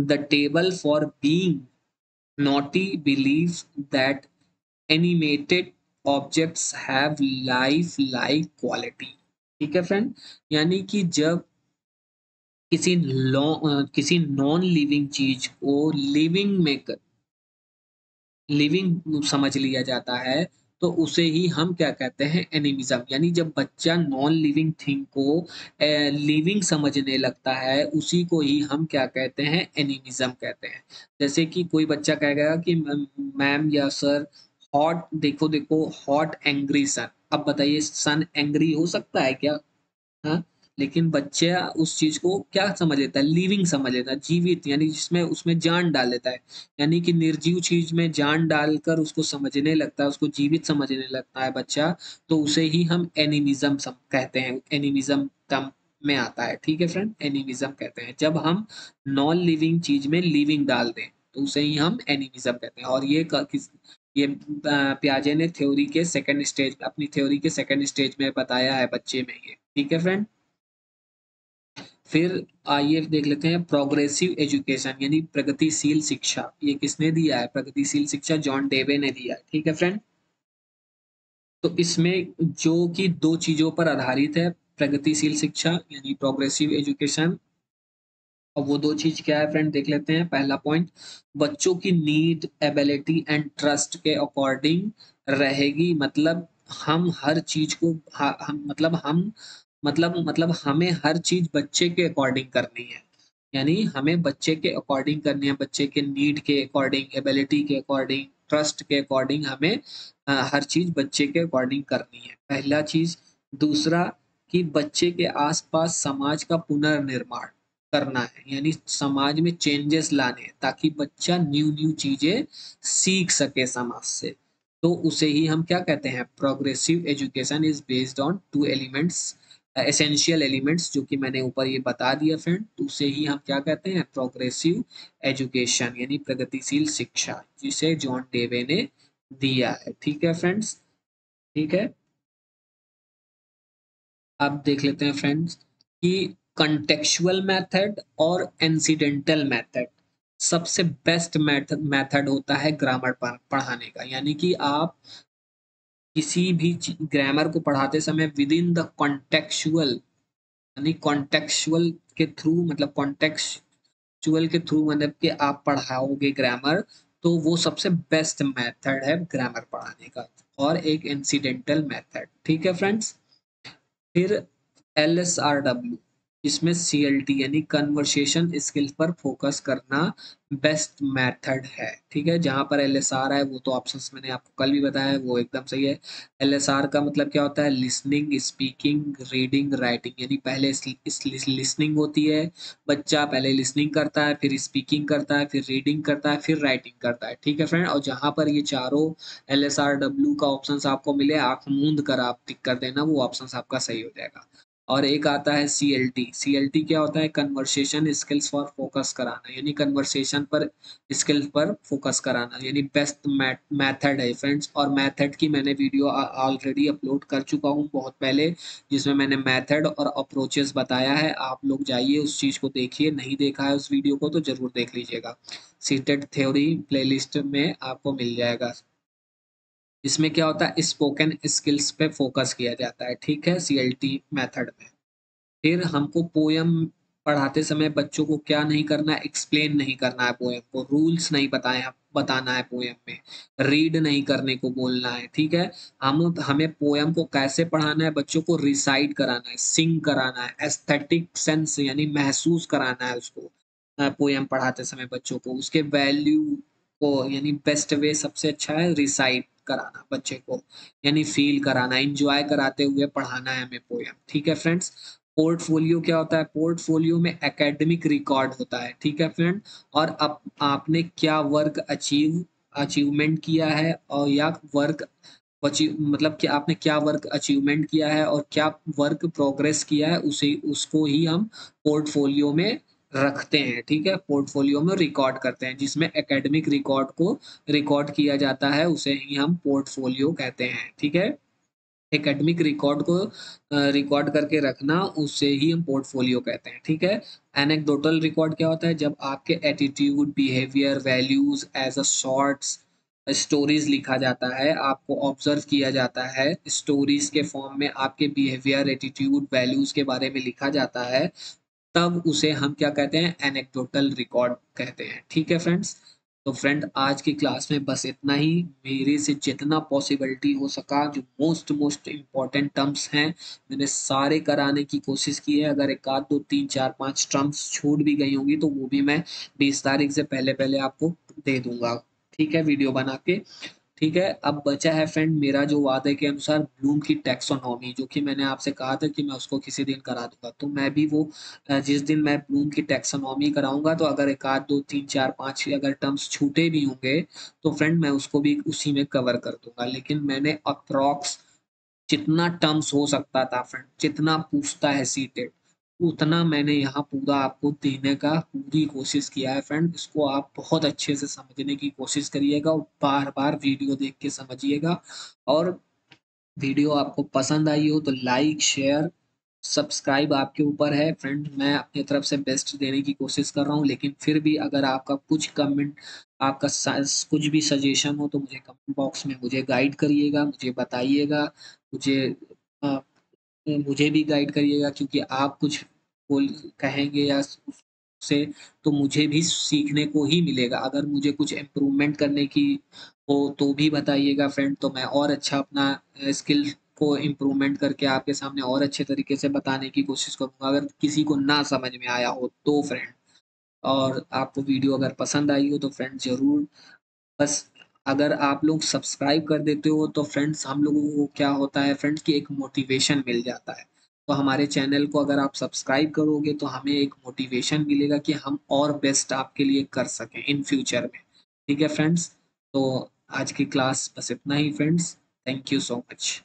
the table for being naughty, believes that animated objects have life like quality। ठीक है friend, यानी कि जब किसी non living चीज को living समझ लिया जाता है, तो उसे ही हम क्या कहते हैं, एनिमिज्म। यानी जब बच्चा नॉन लिविंग थिंग को लिविंग समझने लगता है, उसी को ही हम क्या कहते हैं, एनिमिज्म कहते हैं। जैसे कि कोई बच्चा कहेगा कि मैम या सर, हॉट देखो देखो, हॉट एंग्री सन। अब बताइए, सन एंग्री हो सकता है क्या? हाँ, लेकिन बच्चा उस चीज को क्या समझ लेता है, लिविंग समझ लेता है, जीवित, यानी जिसमें उसमें जान डाल लेता है। यानी कि निर्जीव चीज में जान डालकर उसको समझने लगता है, उसको जीवित समझने लगता है बच्चा, तो उसे ही हम एनिमिज्म कहते हैं। एनिमिज्म टर्म में आता है। ठीक है फ्रेंड, एनिमिज्म कहते हैं जब हम नॉन लिविंग चीज में लिविंग डाल दें, तो उसे ही हम एनिमिज्म कहते हैं। और ये प्याजे ने थ्योरी के सेकंड स्टेज, अपनी थ्योरी के सेकंड स्टेज में बताया है बच्चे में ये। ठीक है फ्रेंड, फिर आइए देख लेते हैं प्रोग्रेसिव एजुकेशन, यानी प्रगतिशील शिक्षा। ये किसने दिया है, प्रगतिशील शिक्षा जॉन डेवे ने दिया है। ठीक है फ्रेंड, तो इसमें जो कि दो चीजों पर आधारित है, प्रगतिशील शिक्षा यानी प्रोग्रेसिव एजुकेशन। और वो दो चीज क्या है फ्रेंड, देख लेते हैं। पहला पॉइंट, बच्चों की नीड, एबिलिटी एंड ट्रस्ट के अकॉर्डिंग रहेगी। मतलब हम हर चीज को हम मतलब हमें हर चीज बच्चे के अकॉर्डिंग करनी है। यानी हमें बच्चे के अकॉर्डिंग करनी है, बच्चे के नीड के अकॉर्डिंग, एबिलिटी के अकॉर्डिंग, ट्रस्ट के अकॉर्डिंग हमें हर चीज बच्चे के अकॉर्डिंग करनी है, पहला चीज। दूसरा, कि बच्चे के आसपास समाज का पुनर्निर्माण करना है, यानी समाज में चेंजेस लाने हैं, ताकि बच्चा न्यू न्यू चीजें सीख सके समाज से। तो उसे ही हम क्या कहते हैं, progressive education is based on two elements, essential elements, जो कि मैंने ऊपर ये बता दिया फ्रेंड। तो उसे ही हम क्या कहते हैं, प्रोग्रेसिव एजुकेशन यानी प्रगतिशील शिक्षा, जिसे जॉन डेवे ने दिया है। ठीक है फ्रेंड्स, ठीक है। अब देख लेते हैं फ्रेंड्स कि कंटेक्चुअल मेथड और इंसिडेंटल मेथड, सबसे बेस्ट मेथड होता है ग्रामर पढ़ाने का। यानी कि आप किसी भी ग्रामर को पढ़ाते समय विद इन द कॉन्टेक्चुअल, यानी कॉन्टेक्चुअल के थ्रू, मतलब कॉन्टेक्चुअल के थ्रू मतलब कि आप पढ़ाओगे ग्रामर, तो वो सबसे बेस्ट मेथड है ग्रामर पढ़ाने का। और एक इंसिडेंटल मेथड। ठीक है फ्रेंड्स, फिर LSRW, इसमें CLT यानी कन्वर्सेशन स्किल्स पर फोकस करना बेस्ट मेथड है। ठीक है, जहां पर LSR है वो तो ऑप्शंस मैंने आपको कल भी बताया है, वो एकदम सही है। LSR का मतलब क्या होता है? Listening, speaking, reading, writing. यानी पहले लिसनिंग होती है, बच्चा पहले लिसनिंग करता है, फिर स्पीकिंग करता है, फिर रीडिंग करता है, फिर राइटिंग करता है। ठीक है फ्रेंड, और जहां पर ये चारों LSRW का ऑप्शन आपको मिले, आंख मूंद कर आप टिक कर देना, वो ऑप्शन आपका सही हो जाएगा। और एक आता है CLT। CLT क्या होता है? कन्वर्सेशन स्किल्स फॉर फोकस कराना, यानी कन्वर्सेशन पर स्किल्स पर फोकस कराना, यानी बेस्ट मेथड है फ्रेंड्स। और मेथड की मैंने वीडियो ऑलरेडी अपलोड कर चुका हूँ बहुत पहले, जिसमें मैंने मेथड और अप्रोचेस बताया है। आप लोग जाइए उस चीज को देखिए, नहीं देखा है उस वीडियो को तो जरूर देख लीजिएगा। सीटेड थ्योरी प्लेलिस्ट में आपको मिल जाएगा। इसमें क्या होता है? स्पोकन स्किल्स पे फोकस किया जाता है। ठीक है, CLT मेथड में। फिर हमको पोयम पढ़ाते समय बच्चों को क्या नहीं करना है? एक्सप्लेन नहीं करना है पोयम को, रूल्स नहीं बताना है पोयम में, रीड नहीं करने को बोलना है। ठीक है, हम हमें पोयम को कैसे पढ़ाना है? बच्चों को रिसाइट कराना है, सिंग कराना है, एस्थेटिक सेंस यानी महसूस कराना है उसको। पोयम पढ़ाते समय बच्चों को उसके वैल्यू को, यानी बेस्ट वे सबसे अच्छा है रिसाइट कराना बच्चे को, यानी फील कराना, एंजॉय कराते हुए पढ़ाना है हमें पोयम। ठीक है फ्रेंड्स। पोर्टफोलियो क्या होता है? पोर्टफोलियो में एकेडमिक रिकॉर्ड होता है। ठीक है फ्रेंड, और अब आपने क्या वर्क अचीवमेंट किया है, और या वर्क अचीव मतलब कि आपने क्या वर्क अचीवमेंट किया है और क्या वर्क प्रोग्रेस किया है, उसे उसको ही हम पोर्टफोलियो में रखते हैं। ठीक है, पोर्टफोलियो में रिकॉर्ड करते हैं, जिसमें एकेडमिक रिकॉर्ड को रिकॉर्ड किया जाता है, उसे ही हम पोर्टफोलियो कहते हैं। ठीक है, एकेडमिक रिकॉर्ड को रिकॉर्ड करके रखना, उससे ही हम पोर्टफोलियो कहते हैं। ठीक है, एनेक्डोटल रिकॉर्ड क्या होता है? जब आपके attitude, behaviour, values as a shorts stories लिखा जाता है, आपको ऑब्जर्व किया जाता है, स्टोरीज के फॉर्म में आपके बिहेवियर, एटीट्यूड, वैल्यूज के बारे में लिखा जाता है, तब उसे हम क्या कहते हैं? एनेक्डोटल रिकॉर्ड कहते हैं। ठीक है फ्रेंड्स, तो फ्रेंड आज की क्लास में बस इतना ही। मेरे से जितना पॉसिबिलिटी हो सका, जो मोस्ट मोस्ट इम्पॉर्टेंट टर्म्स हैं, मैंने सारे कराने की कोशिश की है। अगर एक आध दो तीन चार पांच टर्म्स छूट भी गई होंगी तो वो भी मैं 20 तारीख से पहले पहले आपको दे दूंगा। ठीक है, वीडियो बना के। ठीक है, अब बचा है फ्रेंड मेरा जो वादे के अनुसार ब्लूम की टैक्सोनॉमी, जो कि मैंने आपसे कहा था कि मैं उसको किसी दिन करा दूंगा। तो मैं भी वो जिस दिन मैं ब्लूम की टैक्सोनॉमी कराऊंगा, तो अगर एक आध दो तीन चार पांच अगर टर्म्स छूटे भी होंगे तो फ्रेंड मैं उसको भी उसी में कवर कर दूंगा। लेकिन मैंने अप्रॉक्स जितना टर्म्स हो सकता था फ्रेंड, जितना पूछता है सीटेट, उतना मैंने यहाँ पूरा आपको देने का पूरी कोशिश किया है फ्रेंड। इसको आप बहुत अच्छे से समझने की कोशिश करिएगा और बार बार वीडियो देख के समझिएगा। और वीडियो आपको पसंद आई हो तो लाइक, शेयर, सब्सक्राइब आपके ऊपर है फ्रेंड। मैं अपनी तरफ से बेस्ट देने की कोशिश कर रहा हूँ, लेकिन फिर भी अगर आपका कुछ कमेंट, आपका कुछ भी सजेशन हो तो मुझे कमेंट बॉक्स में मुझे गाइड करिएगा, मुझे बताइएगा। मुझे अ, मुझे भी गाइड करिएगा, क्योंकि आप कुछ बोल कहेंगे या से तो मुझे भी सीखने को ही मिलेगा। अगर मुझे कुछ इम्प्रूवमेंट करने की हो तो भी बताइएगा फ्रेंड, तो मैं और अच्छा अपना स्किल को इम्प्रूवमेंट करके आपके सामने और अच्छे तरीके से बताने की कोशिश करूंगा, अगर किसी को ना समझ में आया हो तो फ्रेंड। और आपको वीडियो अगर पसंद आई हो तो फ्रेंड जरूर, बस अगर आप लोग सब्सक्राइब कर देते हो तो फ्रेंड्स हम लोगों को क्या होता है फ्रेंड्स कि एक मोटिवेशन मिल जाता है। तो हमारे चैनल को अगर आप सब्सक्राइब करोगे तो हमें एक मोटिवेशन मिलेगा कि हम और बेस्ट आपके लिए कर सकें इन फ्यूचर में। ठीक है फ्रेंड्स, तो आज की क्लास बस इतना ही friends. Thank you so much.